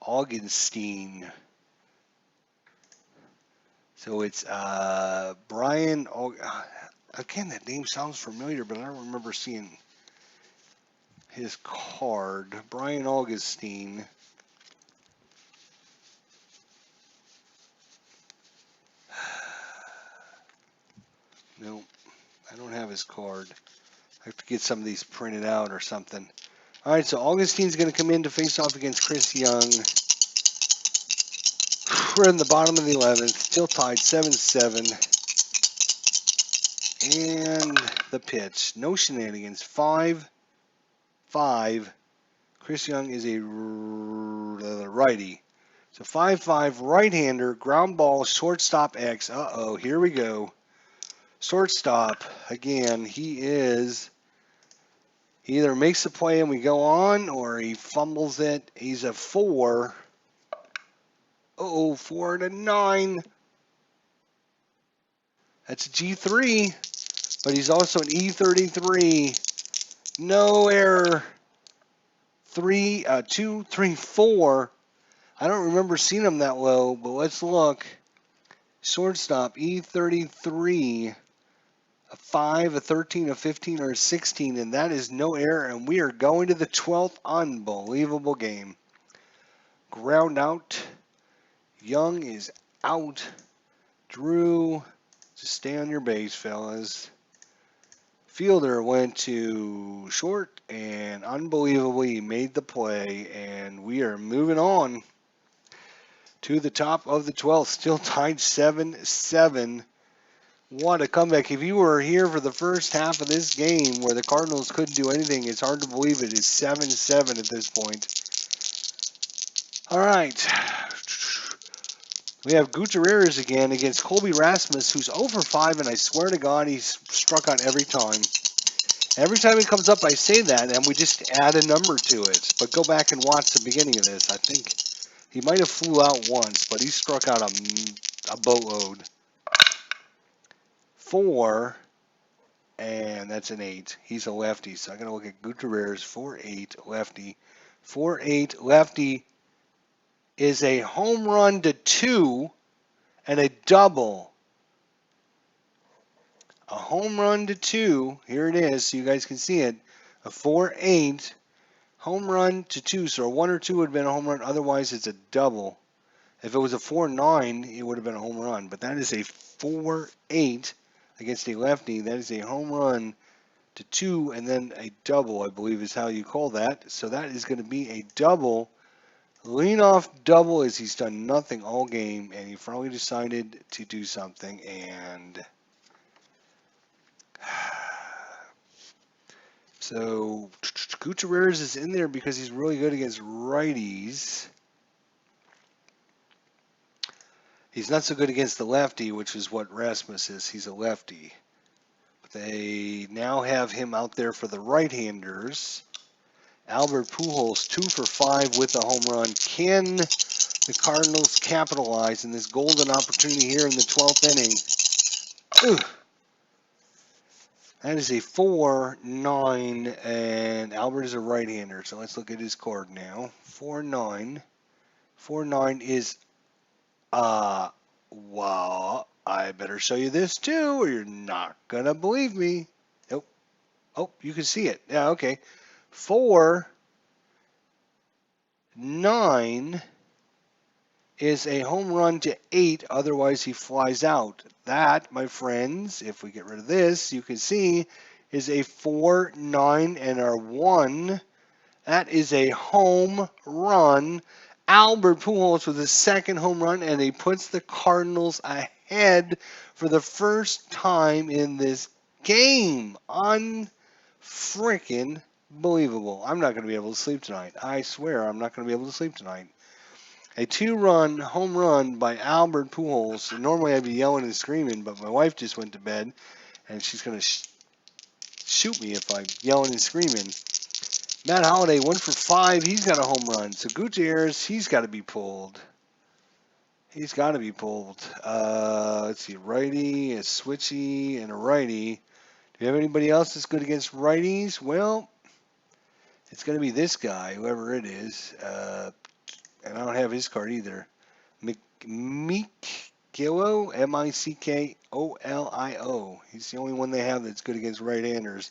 Augenstein. So it's Brian. Again, that name sounds familiar, but I don't remember seeing his card. Brian Augustine. No, I don't have his card. I have to get some of these printed out or something. All right, so Augustine's going to come in to face off against Chris Young. We're in the bottom of the 11th, still tied 7-7. And the pitch, no shenanigans, 5-5. Chris Young is a righty. So 5-5, right-hander, ground ball, shortstop X. Uh-oh, here we go. Shortstop, again, he either makes the play and we go on, or he fumbles it. He's a 4. Uh-oh, 4-9. That's a G3, but he's also an E33. No error. 2, 3, 4. I don't remember seeing him that low, but let's look. Shortstop, E33. A 5, a 13, a 15, or a 16, and that is no error, and we are going to the 12th. Unbelievable game. Ground out. Young is out. Drew, just stay on your base, fellas. Fielder went to short, and unbelievably made the play, and we are moving on to the top of the 12th. Still tied 7-7. What a comeback. If you were here for the first half of this game where the Cardinals couldn't do anything, it's hard to believe it is 7-7 at this point. All right. We have Gutierrez again against Colby Rasmus, who's 0 for 5, and I swear to God he's struck out every time. Every time he comes up, I say that, and we just add a number to it. But go back and watch the beginning of this. I think he might have flew out once, but he struck out a boatload. 4, and that's an 8. He's a lefty, so I'm going to look at Gutierrez, 4-8, lefty. 4-8, lefty is a home run to 2 and a double. A home run to 2, here it is, so you guys can see it. A 4-8, home run to 2, so a 1 or 2 would have been a home run, otherwise it's a double. If it was a 4-9, it would have been a home run, but that is a 4-8 against a lefty. That is a home run to 2 and then a double, I believe is how you call that. So that is going to be a double. Lean-off double as he's done nothing all game, and he finally decided to do something, and so Gutierrez is in there because he's really good against righties. He's not so good against the lefty, which is what Rasmus is. He's a lefty. But they now have him out there for the right-handers. Albert Pujols, 2 for 5 with a home run. Can the Cardinals capitalize in this golden opportunity here in the 12th inning? Ugh. That is a 4-9, and Albert is a right-hander. So let's look at his card now. 4-9. 4-9 is wow. I better show you this too, or you're not going to believe me. Nope. Oh, you can see it. Yeah, okay. 4, 9 is a home run to 8, otherwise he flies out. That, my friends, if we get rid of this, you can see is a 4, 9, and our 1. That is a home run. Albert Pujols with his second home run, and he puts the Cardinals ahead for the first time in this game. Unfreaking believable. I'm not going to be able to sleep tonight. I swear I'm not going to be able to sleep tonight. A 2-run home run by Albert Pujols. Normally I'd be yelling and screaming, but my wife just went to bed, and she's going to shoot me if I'm yelling and screaming. Matt Holliday, 1 for 5. He's got a home run. So Gutierrez, he's got to be pulled. He's got to be pulled. Let's see, righty, a switchy, and a righty. Do you have anybody else that's good against righties? Well, it's going to be this guy, whoever it is. And I don't have his card either. Mickolo, Mickolio. He's the only one they have that's good against right-handers.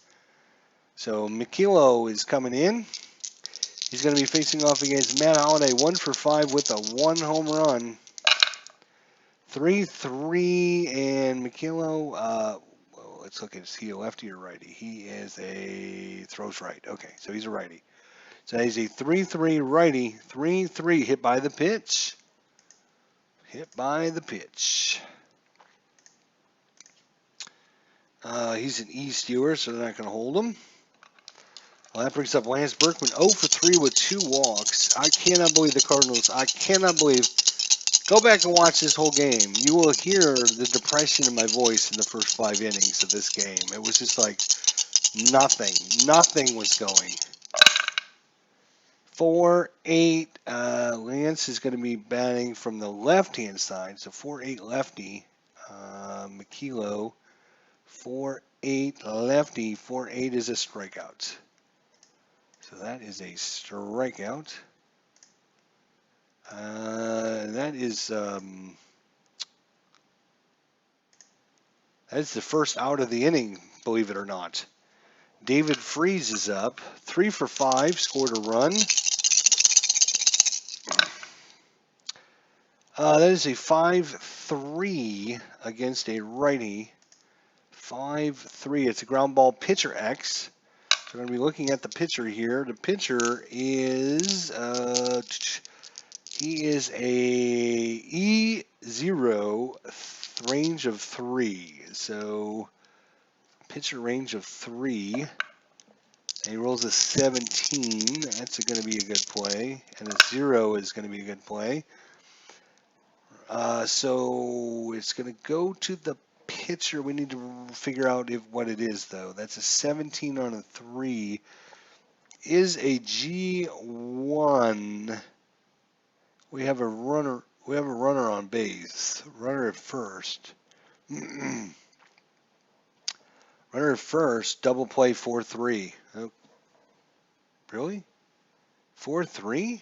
So Mickolo is coming in. He's going to be facing off against Matt Holliday, 1 for 5 with a 1 home run. 3-3, and Mickolo, let's look at, is he a lefty or righty? He is throws right. Okay, so he's a righty. So he's a 3-3 righty, 3-3, hit by the pitch. Hit by the pitch. He's an E-stewer, so they're not going to hold him. Well, that brings up Lance Berkman, 0 for 3 with 2 walks. I cannot believe the Cardinals. I cannot believe. Go back and watch this whole game. You will hear the depression in my voice in the first 5 innings of this game. It was just like nothing. Nothing was going. 4-8. Lance is going to be batting from the left-hand side. So 4-8 lefty. Mickolo. 4-8 lefty. 4-8 is a strikeout. So that is a strikeout. That is the first out of the inning, believe it or not. David Freese is up, 3 for 5, scored a run. That is a 5-3 against a righty. 5-3. It's a ground ball pitcher X. So we're going to be looking at the pitcher here. The pitcher is he is a E0 range of 3. So pitcher range of 3. And he rolls a 17. That's going to be a good play. And a 0 is going to be a good play. So it's going to go to the pitcher. We need to figure out what it is, though. That's a 17 on a 3. Is a G1. We have a runner. We have a runner on base. Runner at first. Runner at first. Double play 4-3. Oh, really? 4-3?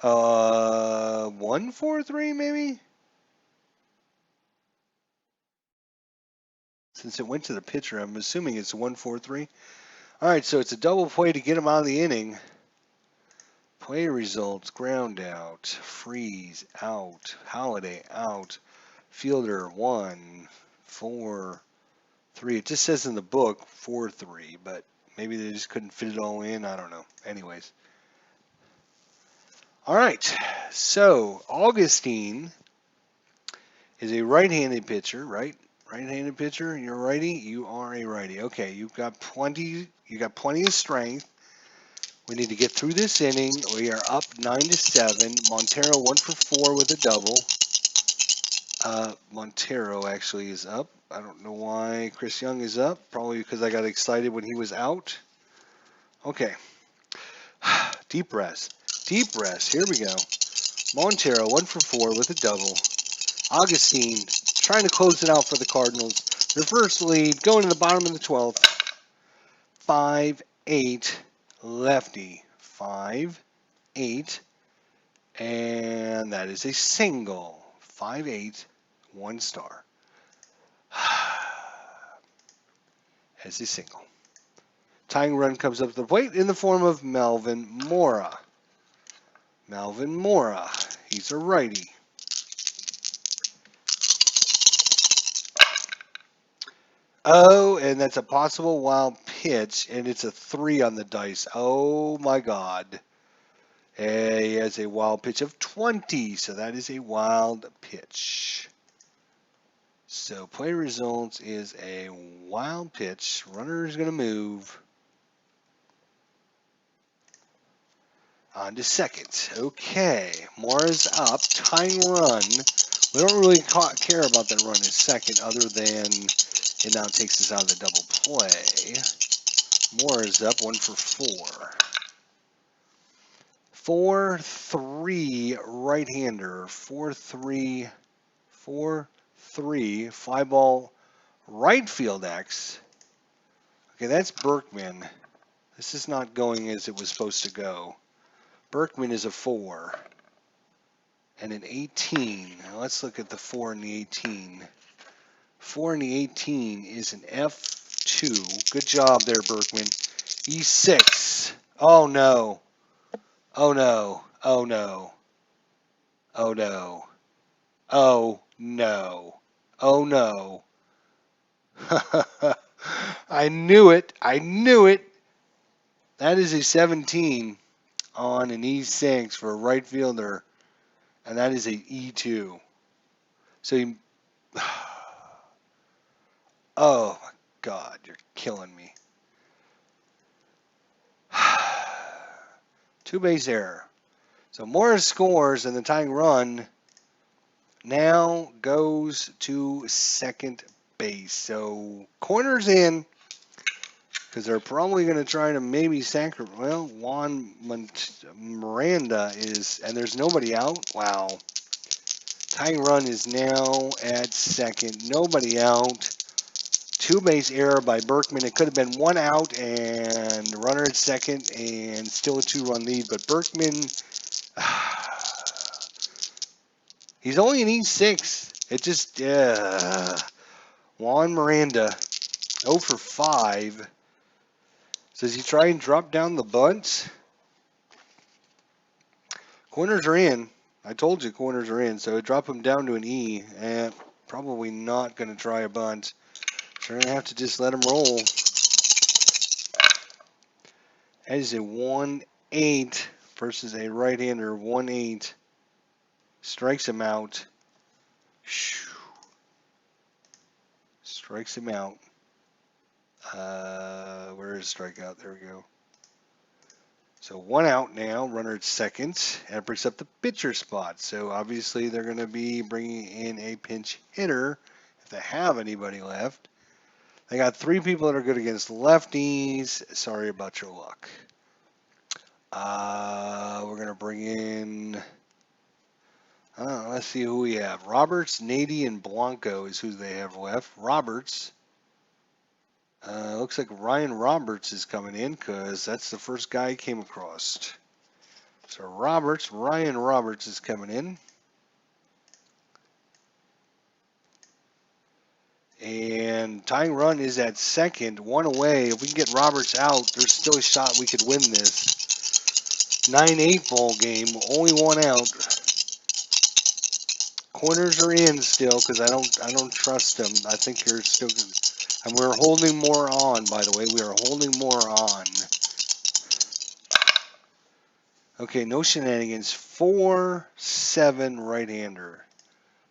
1-4-3 maybe? Since it went to the pitcher, I'm assuming it's a 1-4-3. All right, so it's a double play to get him out of the inning. Play results: ground out, Freeze out, Holiday out, Fielder 1, 4, 3. It just says in the book 4-3, but maybe they just couldn't fit it all in. I don't know. Anyways. All right, so Augustine is a right-handed pitcher, right? Right-handed pitcher. You're a righty. You are a righty. Okay, you've got plenty. You got plenty of strength. We need to get through this inning. We are up 9-7. Montero 1 for 4 with a double. Montero actually is up. I don't know why Chris Young is up. Probably because I got excited when he was out. Okay. Deep breath. Deep breath. Here we go. Montero 1 for 4 with a double. Augustine trying to close it out for the Cardinals. Their first lead going to the bottom of the 12th. 5-8 lefty. 5-8. And that is a single. 5-8, 1 star. As a single. Tying run comes up to the plate in the form of Melvin Mora. Melvin Mora. He's a righty. Oh, and that's a possible wild pitch, and it's a 3 on the dice. Oh my God. He has a wild pitch of 20, so that is a wild pitch. So play results is a wild pitch. Runner is going to move on to second. Okay, Mora's up. Tying run. We don't really care about that run in second, other than it now takes us out of the double play. Mora's up 1 for 4. 4-3 right-hander. 4-3, 4-3 fly ball right field X. Okay, that's Berkman. This is not going as it was supposed to go. Berkman is a 4 and an 18. Now let's look at the 4 and the 18. 4 and the 18 is an F2. Good job there, Berkman. E6. Oh no. Oh no. Oh no. Oh no. Oh no. Oh no. I knew it. I knew it. That is a 17 on an E6 for a right fielder, and that is a E2. So you, oh my God, you're killing me. 2 base error. So Morris scores, and the tying run now goes to second base. So corner's in, because they're probably going to try to maybe sacrifice. Well, Juan Miranda is, and there's nobody out. Wow. Tying run is now at second. Nobody out. 2 base error by Berkman. It could have been 1 out and runner at second and still a 2-run lead. But Berkman, he's only an E6. It just, Juan Miranda, 0 for 5. Does he try and drop down the bunt? Corners are in. I told you corners are in. So drop him down to an E. And probably not going to try a bunt. So we're going to have to just let him roll. That is a 1-8 versus a right-hander. 1-8. Strikes him out. Strikes him out. Where is strikeout? There we go. So 1 out now. Runner at second. And it brings up the pitcher spot. So obviously they're going to be bringing in a pinch hitter if they have anybody left. They got 3 people that are good against lefties. Sorry about your luck. We're going to bring in, let's see who we have. Roberts, Nady, and Blanco is who they have left. Roberts. Looks like Ryan Roberts is coming in because that's the first guy I came across. So Ryan Roberts is coming in. And tying run is at second, 1 away. If we can get Roberts out, there's still a shot we could win this. 9-8 ball game, only 1 out. Corners are in still because I don't trust them. I think you're still, and we're holding more on. By the way, we are holding more on. Okay, no shenanigans. 4-7 right-hander.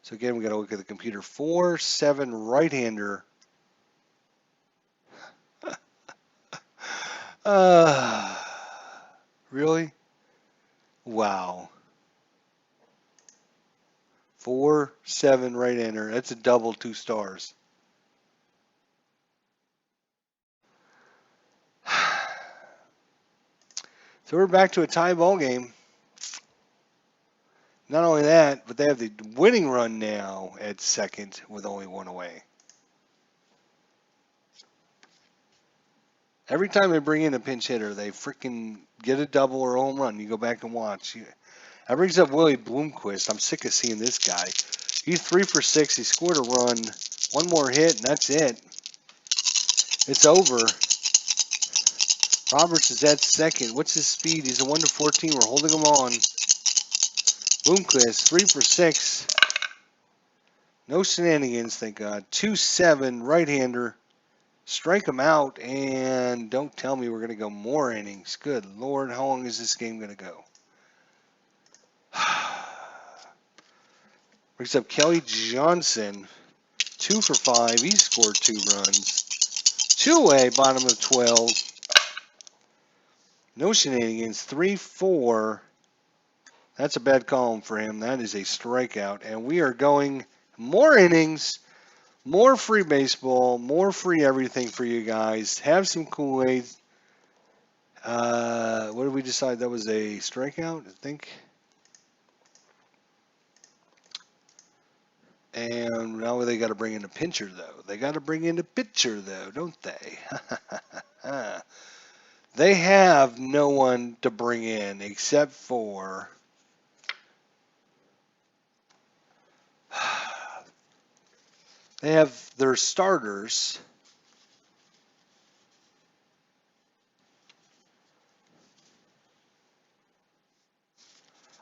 So again, we got to look at the computer. 4-7 right-hander. Really? Wow. 4-7 right-hander. That's a double 2 stars. So we're back to a tie ball game. Not only that, but they have the winning run now at second with only 1 away. Every time they bring in a pinch hitter, they freaking get a double or a home run. You go back and watch. That brings up Willie Bloomquist. I'm sick of seeing this guy. He's 3 for 6. He scored a run. One more hit, and that's it. It's over. Roberts is at second. What's his speed? He's a 1 to 14. We're holding him on. Bloomquist, 3 for 6. No shenanigans, thank God. 2-7, right-hander. Strike him out, and don't tell me we're going to go more innings. Good Lord, how long is this game going to go? Brings up Kelly Johnson, 2 for 5. He scored 2 runs. 2-away, bottom of 12. No shenanigans. 3-4. That's a bad column for him. That is a strikeout. And we are going more innings, more free baseball, more free everything for you guys. Have some Kool-Aid. What did we decide? That was a strikeout, I think. And now they got to bring in a pitcher, though. They got to bring in a pitcher, though, don't they? They have no one to bring in except for they have their starters.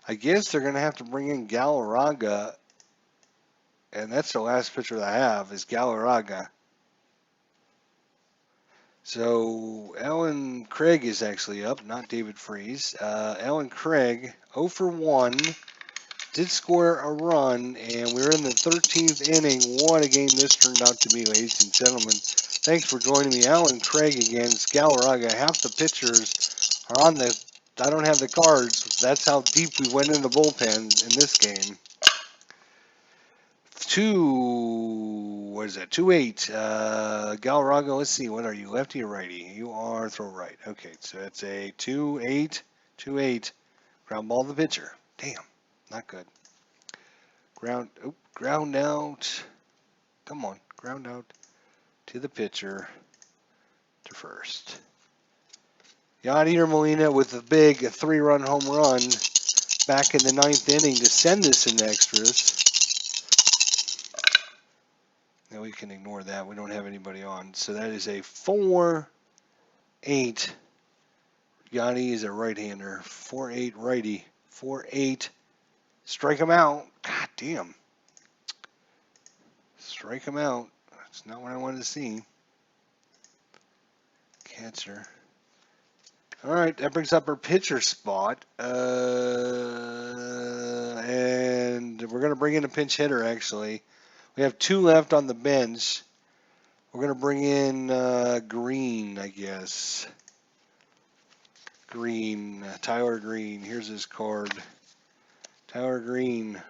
I guess they're going to have to bring in Galarraga, and that's the last pitcher I have is Galarraga. So Alan Craig is actually up, not David Freese. Alan Craig, 0 for 1, did score a run, and we're in the 13th inning. What a game this turned out to be, ladies and gentlemen. Thanks for joining me. Alan Craig against Galarraga. Half the pitchers are on the, I don't have the cards. That's how deep we went in the bullpen in this game. 2-8. Galarraga, let's see, what are you, lefty or righty? You are throw right. Okay, so that's a 2-8. Ground ball to the pitcher. Damn, not good. Ground out. Come on, ground out to the pitcher to first. Yadier Molina with a big 3-run home run back in the 9th inning to send this into extras. Now we can ignore that. We don't have anybody on. So that is a 4-8. Yadi is a right-hander. 4-8 righty. 4-8. Strike him out. God damn. Strike him out. That's not what I wanted to see. Catcher. All right, that brings up our pitcher spot. And we're going to bring in a pinch hitter, actually. We have 2 left on the bench. We're going to bring in Green, I guess. Green. Tyler Green. Here's his card. Tyler Green.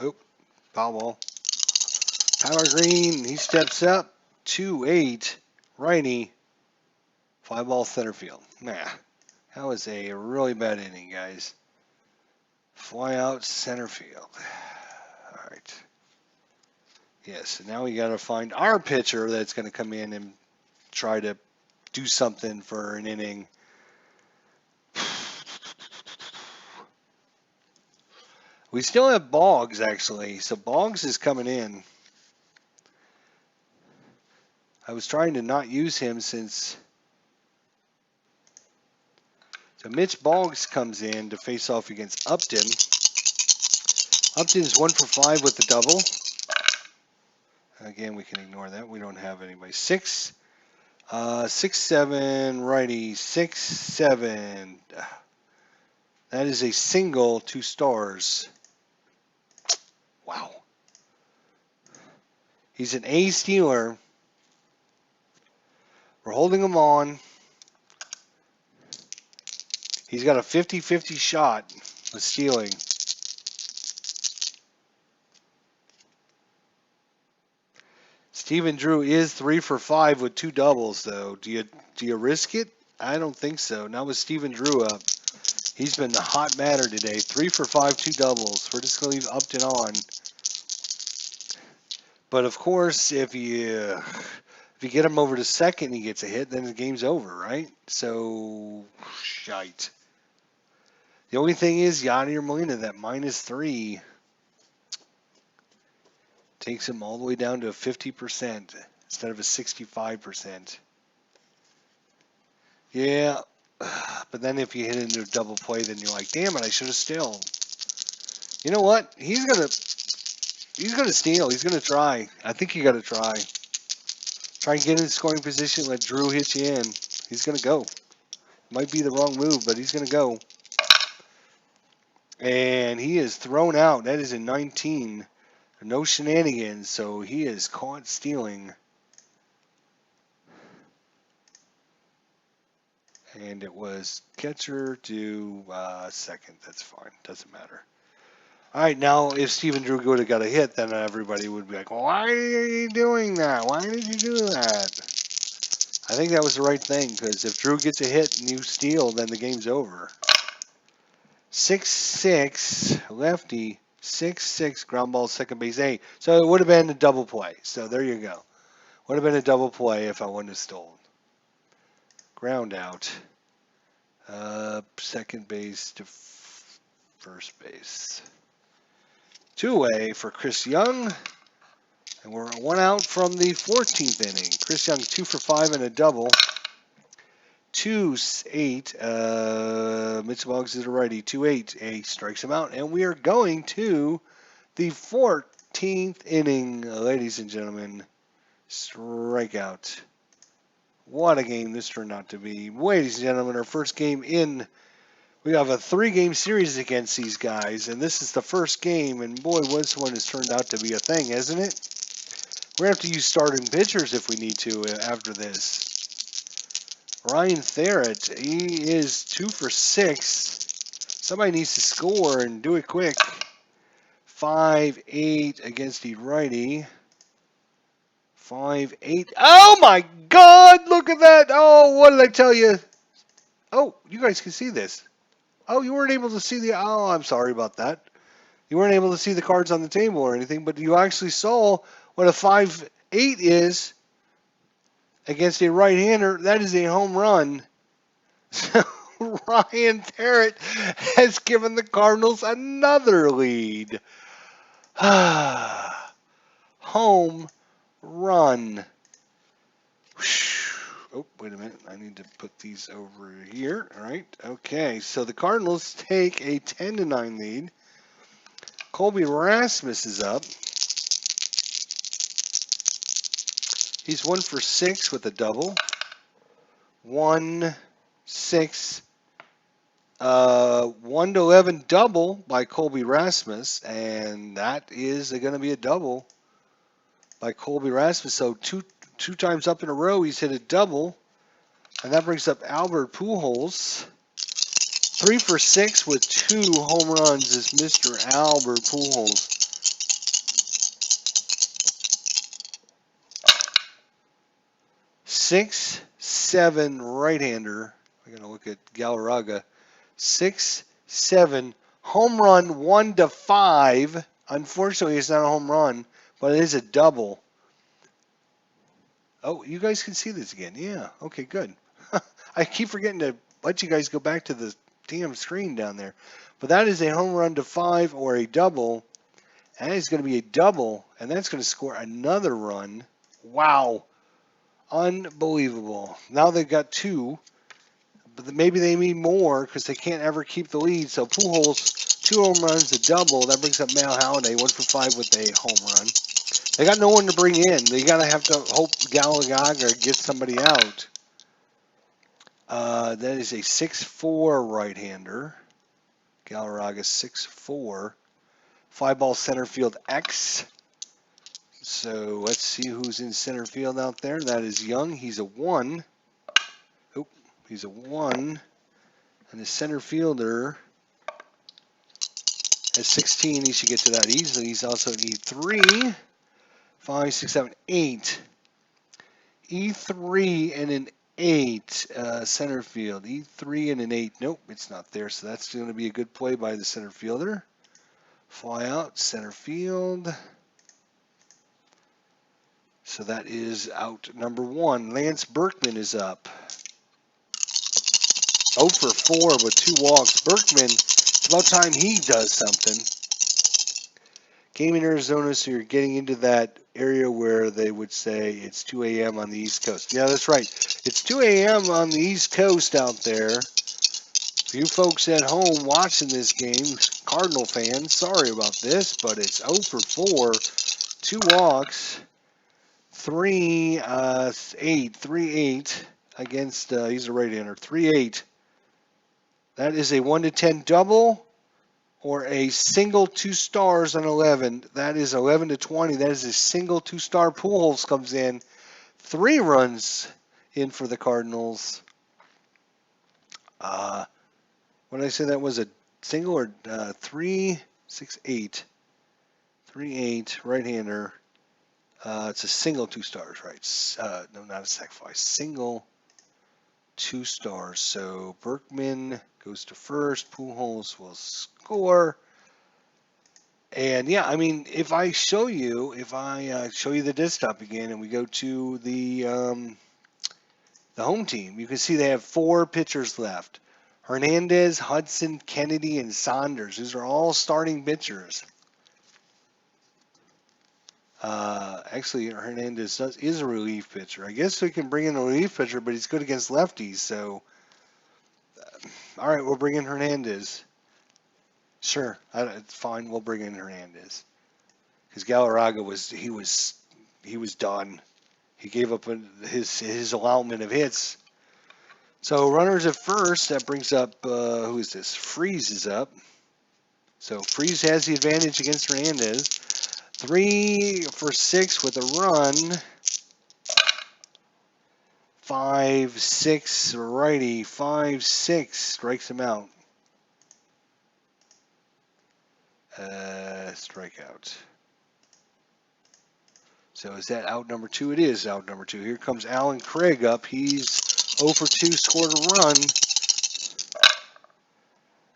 Oh, foul ball. Tyler Green, he steps up. 2-8. Righty. Fly ball center field. Nah. That was a really bad inning, guys. Fly out center field. All right. Yes, and now we got to find our pitcher that's going to come in and try to do something for an inning. We still have Boggs, actually. So Boggs is coming in. I was trying to not use him since... So Mitch Boggs comes in to face off against Upton. Upton's 1 for 5 with the double. Again, we can ignore that. We don't have anybody. 6-7 righty. 6-7. That is a single, 2 stars. Wow. He's an A stealer. We're holding him on. He's got a 50-50 shot with stealing. Stephen Drew is 3 for 5 with 2 doubles, though. Do you risk it? I don't think so. Not with Stephen Drew up. He's been the hot batter today. 3 for 5, 2 doubles. We're just going to leave Upton on. But of course, if you you get him over to second, he gets a hit, then the game's over, right? So, shite. The only thing is, Yadier Molina, that -3, takes him all the way down to a 50% instead of a 65%. Yeah, but then if you hit into a double play, then you're like, damn it, I should have still. You know what? He's gonna steal. He's gonna try. I think you got to try. Try and get in scoring position. Let Drew hit you in. He's gonna go. Might be the wrong move, but he's gonna go. And he is thrown out. That is a 19. No shenanigans. So he is caught stealing. And it was catcher to second. That's fine. Doesn't matter. All right, now if Stephen Drew would have got a hit, then everybody would be like, why are you doing that? Why did you do that? I think that was the right thing, because if Drew gets a hit and you steal, then the game's over. 6-6, lefty, 6-6, ground ball, second base, A. So it would have been a double play. So there you go. Would have been a double play if I wouldn't have stolen. Ground out. Second base to first base. 2-away for Chris Young. And we're 1 out from the 14th inning. Chris Young 2 for 5 and a double. 2-8. Mitch Boggs is a righty. 2-8. A strikes him out. And we are going to the 14th inning, ladies and gentlemen. Strikeout. What a game this turned out to be. Ladies and gentlemen, our first game in. We have a 3-game series against these guys, and this is the first game, and boy, this one has turned out to be a thing, hasn't it? We're going to have to use starting pitchers if we need to after this. Ryan Therrett, he is 2 for 6. Somebody needs to score and do it quick. 5-8 against the righty. 5-8. Oh my God! Look at that! Oh, what did I tell you? Oh, you guys can see this. Oh, you weren't able to see the. Oh, I'm sorry about that. You weren't able to see the cards on the table or anything, but you actually saw what a 5-8 is against a right-hander. That is a home run. So Ryan Therrett has given the Cardinals another lead. Home run. Oh, wait a minute. I need to put these over here. All right. Okay. So the Cardinals take a 10-9 lead. Colby Rasmus is up. He's 1 for 6 with a double. 1-6. 1-11 double by Colby Rasmus, and that is going to be a double by Colby Rasmus. So two times up in a row, he's hit a double, and that brings up Albert Pujols. 3 for 6 with 2 home runs is Mr. Albert Pujols. Six, 7 right-hander. I'm going to look at Galarraga. 6-7 home run 1-5. Unfortunately, it's not a home run, but it is a double. Oh, you guys can see this again. Yeah. Okay, good. I keep forgetting to let you guys go back to the damn screen down there. But that is a home run to 5 or a double. And it's going to be a double, and that's going to score another run. Wow. Unbelievable. Now they've got 2. But maybe they need more because they can't ever keep the lead. So Pujols, 2 home runs, a double. That brings up Mal Halliday, 1 for 5 with a home run. They got no one to bring in. They got to have to hope Galarraga gets somebody out. That is a 6'4" right-hander. Galarraga 6'4". 5-ball center field X. So let's see who's in center field out there. That is Young. He's a 1. Oh, he's a 1. And the center fielder has 16. He should get to that easily. He's also an E3. 5, 6, 7, 8. E3 and an 8 center field. E3 and an 8. Nope, it's not there. So that's going to be a good play by the center fielder. Fly out, center field. So that is out number 1. Lance Berkman is up. 0 for 4 with 2 walks. Berkman, it's about time he does something. Game in Arizona, so you're getting into that area where they would say it's 2 a.m. on the East Coast. Yeah, that's right. It's 2 a.m. on the East Coast out there. For you folks at home watching this game, Cardinal fans, sorry about this, but it's 0 for 4, 2 walks, 3-8 against, he's a right-hander, 3-8. That is a 1 to 10 double or a single 2 stars on 11. That is 11 to 20. That is a single 2-star. Pujols comes in. 3 runs in for the Cardinals. What did I say that was a single or 3, 6, 8? 3-8, right-hander. It's a single 2 stars, right? No, not a sacrifice. Single 2 stars. So Berkman goes to first. Pujols will score. And yeah, I mean, if I show you the desktop again, and we go to the home team, you can see they have 4 pitchers left: Hernandez, Hudson, Kennedy, and Saunders. These are all starting pitchers. Actually, Hernandez is a relief pitcher. I guess we can bring in a relief pitcher, but he's good against lefties. So, all right, we'll bring in Hernandez. Sure, it's fine. We'll bring in Hernandez because Galarraga was done. He gave up his allotment of hits. So runners at first. That brings up who is this? Freeze is up. So Freeze has the advantage against Hernandez. 3 for 6 with a run. 5-6 righty. 5-6 strikes him out. Strikeout. So is that out number 2? It is out number 2. Here comes Alan Craig up. He's 0 for 2, scored a run.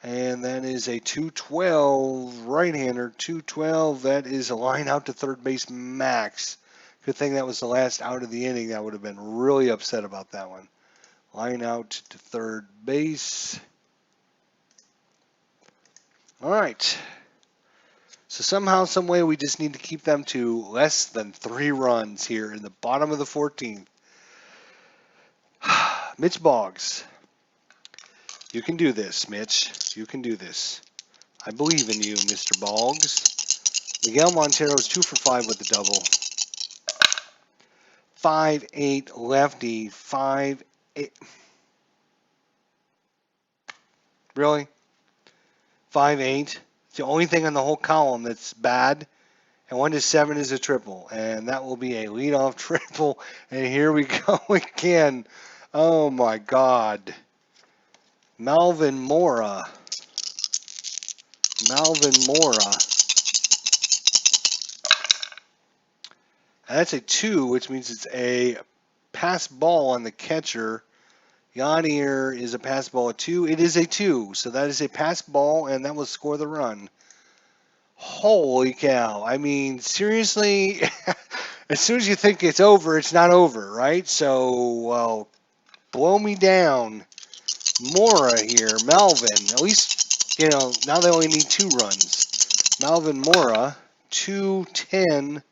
And that is a 2-12 right-hander. 2-12. That is a line out to third base max. Good thing that was the last out of the inning. I would have been really upset about that one. Line out to third base. All right. So somehow, some way, we just need to keep them to less than 3 runs here in the bottom of the 14th. Mitch Boggs. You can do this, Mitch. You can do this. I believe in you, Mr. Boggs. Miguel Montero is 2 for 5 with the double. 5-8 lefty. 5-8. Really? 5-8? It's the only thing on the whole column that's bad. And 1 to 7 is a triple. And that will be a leadoff triple. And here we go again. Oh, my God. Melvin Mora. And that's a 2, which means it's a pass ball on the catcher. Yadier is a pass ball at 2. It is a 2. So that is a pass ball, and that will score the run. Holy cow. I mean, seriously, as soon as you think it's over, it's not over, right? So, well, blow me down. Mora here, Melvin. At least, now they only need 2 runs. Melvin Mora, 2-10,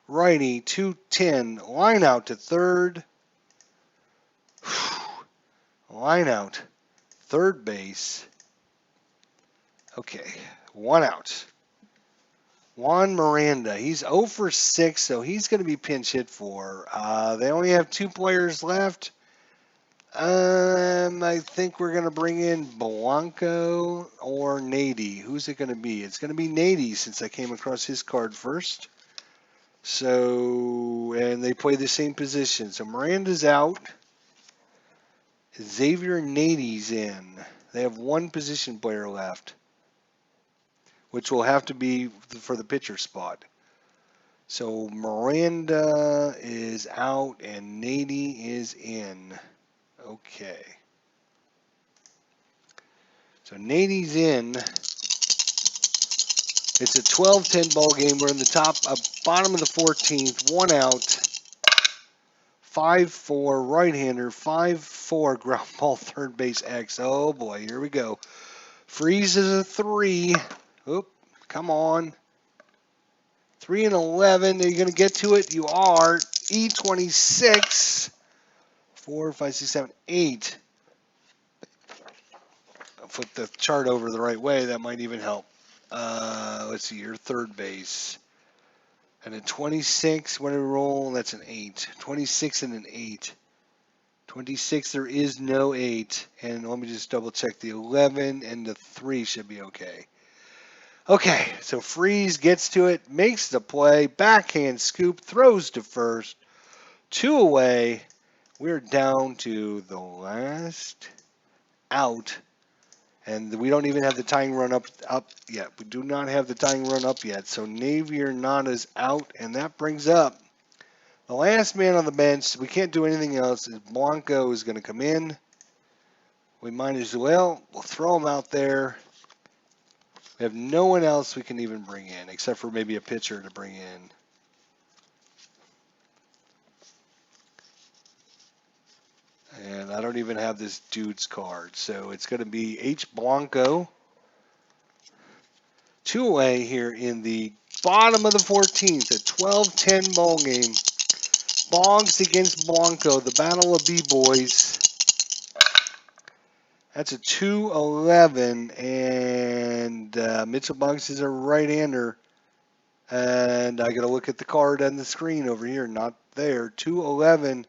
righty, 2-10. Line out to third. Line out. Third base. Okay, 1 out. Juan Miranda, he's 0 for 6, so he's going to be pinch hit for. They only have 2 players left. I think we're going to bring in Blanco or Nady. Who's it going to be? It's going to be Nady since I came across his card first. So, and they play the same position. So Miranda's out. Xavier Nady's in. They have 1 position player left, which will have to be for the pitcher spot. So Miranda is out and Nady is in. Okay. So Nady's in. It's a 12-10 ball game. We're in the bottom of the 14th. 1 out. 5-4 right-hander, 5-4 ground ball third base X. Oh boy, here we go. Freeze is a 3. Oop, come on. 3 and 11. Are you going to get to it? You are. E26. 4, 5, 6, 7, 8. I'll flip the chart over the right way. That might even help. Let's see, your third base. And a 26, when we roll, that's an 8. 26 and an 8. 26, there is no 8. And let me just double check. The 11 and the 3 should be okay. Okay, so Freeze gets to it, makes the play, backhand scoop, throws to first. 2 away. We're down to the last out. And we don't even have the tying run up yet. We do not have the tying run up yet. So Navier Nada's out, and that brings up the last man on the bench. We can't do anything else. Blanco is going to come in. We might as well. We'll throw him out there. We have no one else we can even bring in, except for maybe a pitcher to bring in. And I don't even have this dude's card. So it's going to be H. Blanco. 2 away here in the bottom of the 14th, a 12-10 ball game. Boggs against Blanco, the battle of B-boys. That's a 2-11, and Mitchell Boggs is a right-hander. And I got to look at the card on the screen over here, not there. 2-11,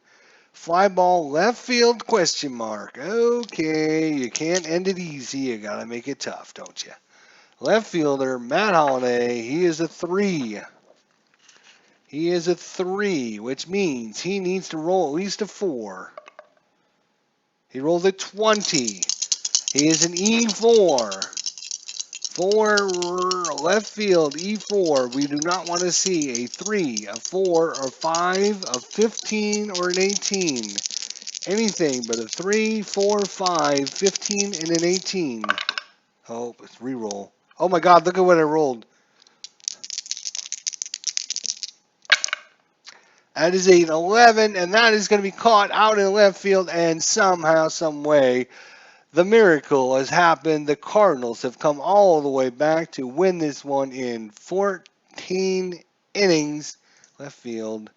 fly ball, left field, question mark. Okay, you can't end it easy. You got to make it tough, don't you? Left fielder, Matt Holliday, he is a 3. He is a 3, which means he needs to roll at least a 4. He rolled a 20. He is an E4. 4 left field, E4. We do not want to see a 3, a 4, a 5, a 15, or an 18. Anything but a 3, 4, 5, 15, and an 18. Oh, it's re-roll. Oh my God, look at what I rolled. That is an 11, and that is going to be caught out in left field, and somehow, some way, the miracle has happened. The Cardinals have come all the way back to win this one in 14 innings. Left field.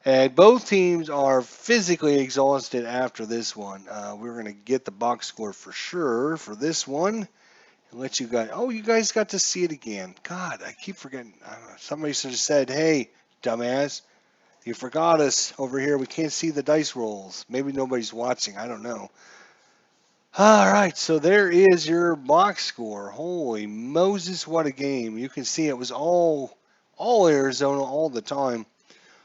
And both teams are physically exhausted after this one. We're going to get the box score for sure for this one. And let you guys. Oh, you guys got to see it again. God, I keep forgetting. Somebody should have said, "Hey, dumbass, you forgot us over here. We can't see the dice rolls." Maybe nobody's watching. I don't know. All right, so there is your box score. Holy Moses, what a game! You can see it was all Arizona all the time.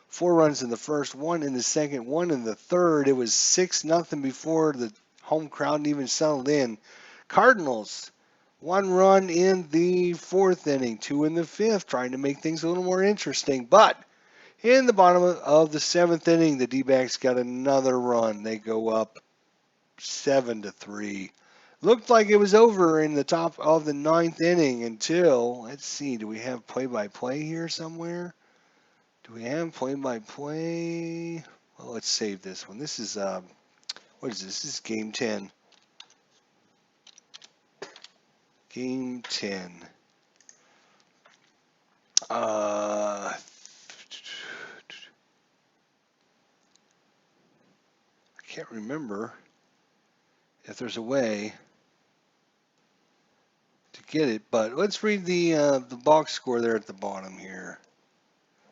4 runs in the first, 1 in the second, 1 in the third. It was 6-0 before the home crowd even settled in. Cardinals. 1 run in the 4th inning, 2 in the 5th, trying to make things a little more interesting. But in the bottom of the 7th inning, the D-backs got another run. They go up 7-3. Looked like it was over in the top of the 9th inning until, let's see, do we have play-by-play here somewhere? Do we have play-by-play? Well, let's save this one. This is, what is this? This is game 10. Game 10. I can't remember if there's a way to get it, but let's read the box score there at the bottom here.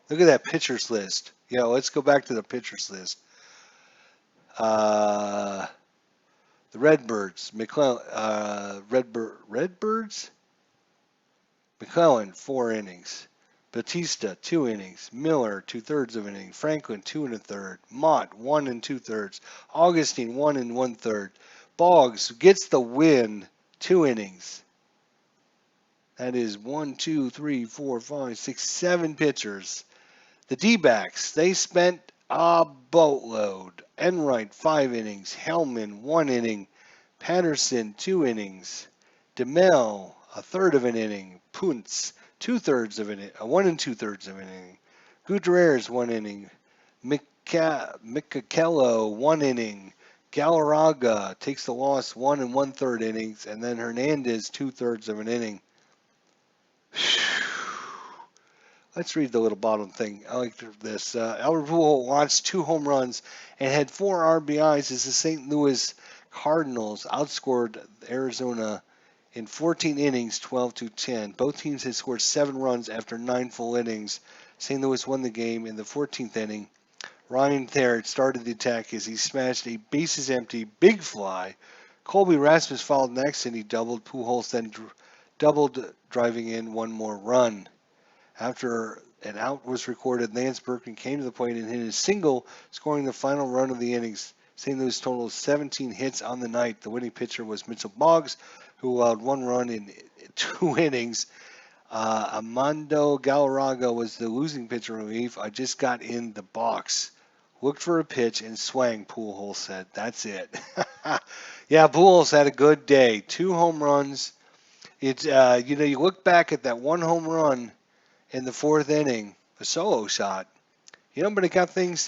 Look at that pitchers list. Yeah, let's go back to the pitchers list. The Redbirds, Redbirds? McClellan, 4 innings. Batista, 2 innings. Miller, 2/3 of an inning. Franklin, 2 1/3. Mott, 1 2/3. Augustine, 1 1/3. Boggs gets the win, 2 innings. That is 1, 2, 3, 4, 5, 6, 7 pitchers. The D-backs, they spent a boatload. Enright, 5 innings. Hellman, 1 inning. Patterson, 2 innings. DeMel, 1/3 of an inning. Puntz, 2/3 of an inning. 1 2/3 of an inning. Gutierrez, 1 inning. Mikakello, 1 inning. Galarraga takes the loss 1 1/3 innings, and then Hernandez 2/3 of an inning. Let's read the little bottom thing. I like this. Albert Pujols launched 2 home runs and had 4 RBIs as the St. Louis Cardinals outscored Arizona in 14 innings, 12-10. Both teams had scored 7 runs after 9 full innings. St. Louis won the game in the 14th inning. Ryan Therrett started the attack as he smashed a bases-empty big fly. Colby Rasmus followed next, and he doubled. Pujols then doubled, driving in 1 more run. After an out was recorded, Lance Berkman came to the plate and hit a single, scoring the final run of the innings. St. Louis totaled 17 hits on the night. The winning pitcher was Mitchell Boggs, who allowed 1 run in 2 innings. Armando Galarraga was the losing pitcher in relief. I just got in the box. Looked for a pitch and swang, Pujols said. That's it. Yeah, Pujols had a good day. 2 home runs. It's you look back at that 1 home run in the 4th inning, a solo shot. But it got things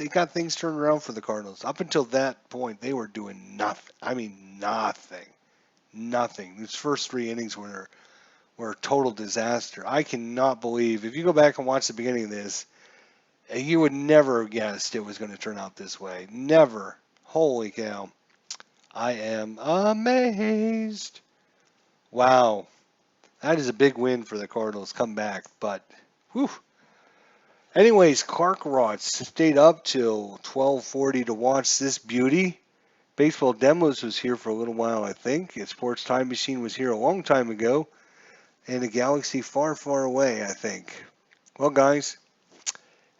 turned around for the Cardinals. Up until that point, they were doing nothing. I mean, nothing. These first 3 innings were a total disaster. I cannot believe, if you go back and watch the beginning of this, you would never have guessed it was going to turn out this way. Never. Holy cow. I am amazed. Wow. That is a big win for the Cardinals. Come back. But, whew. Anyways, Clark Rotz stayed up till 12:40 to watch this beauty. Baseball Demos was here for a little while, I think. Sports Time Machine was here a long time ago. And a galaxy far, far away, I think. Well, guys,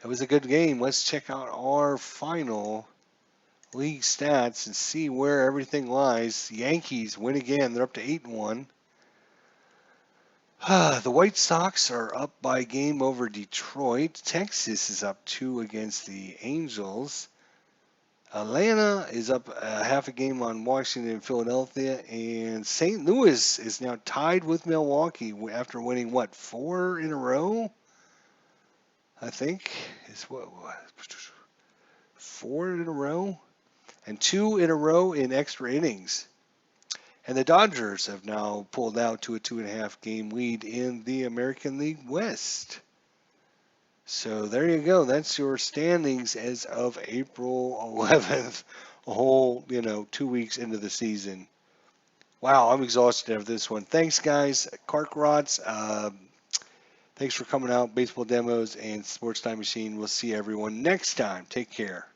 it was a good game. Let's check out our final league stats and see where everything lies. The Yankees win again. They're up to 8-1. The White Sox are up by a game over Detroit. Texas is up 2 against the Angels. Atlanta is up half a game on Washington and Philadelphia. And St. Louis is now tied with Milwaukee after winning, 4 in a row? I think. It's 4 in a row? And 2 in a row in extra innings. And the Dodgers have now pulled out to a 2.5-game lead in the American League West. So there you go. That's your standings as of April 11th, a whole, 2 weeks into the season. Wow, I'm exhausted after this one. Thanks, guys. Clark Rods, thanks for coming out. Baseball Demos and Sports Time Machine. We'll see everyone next time. Take care.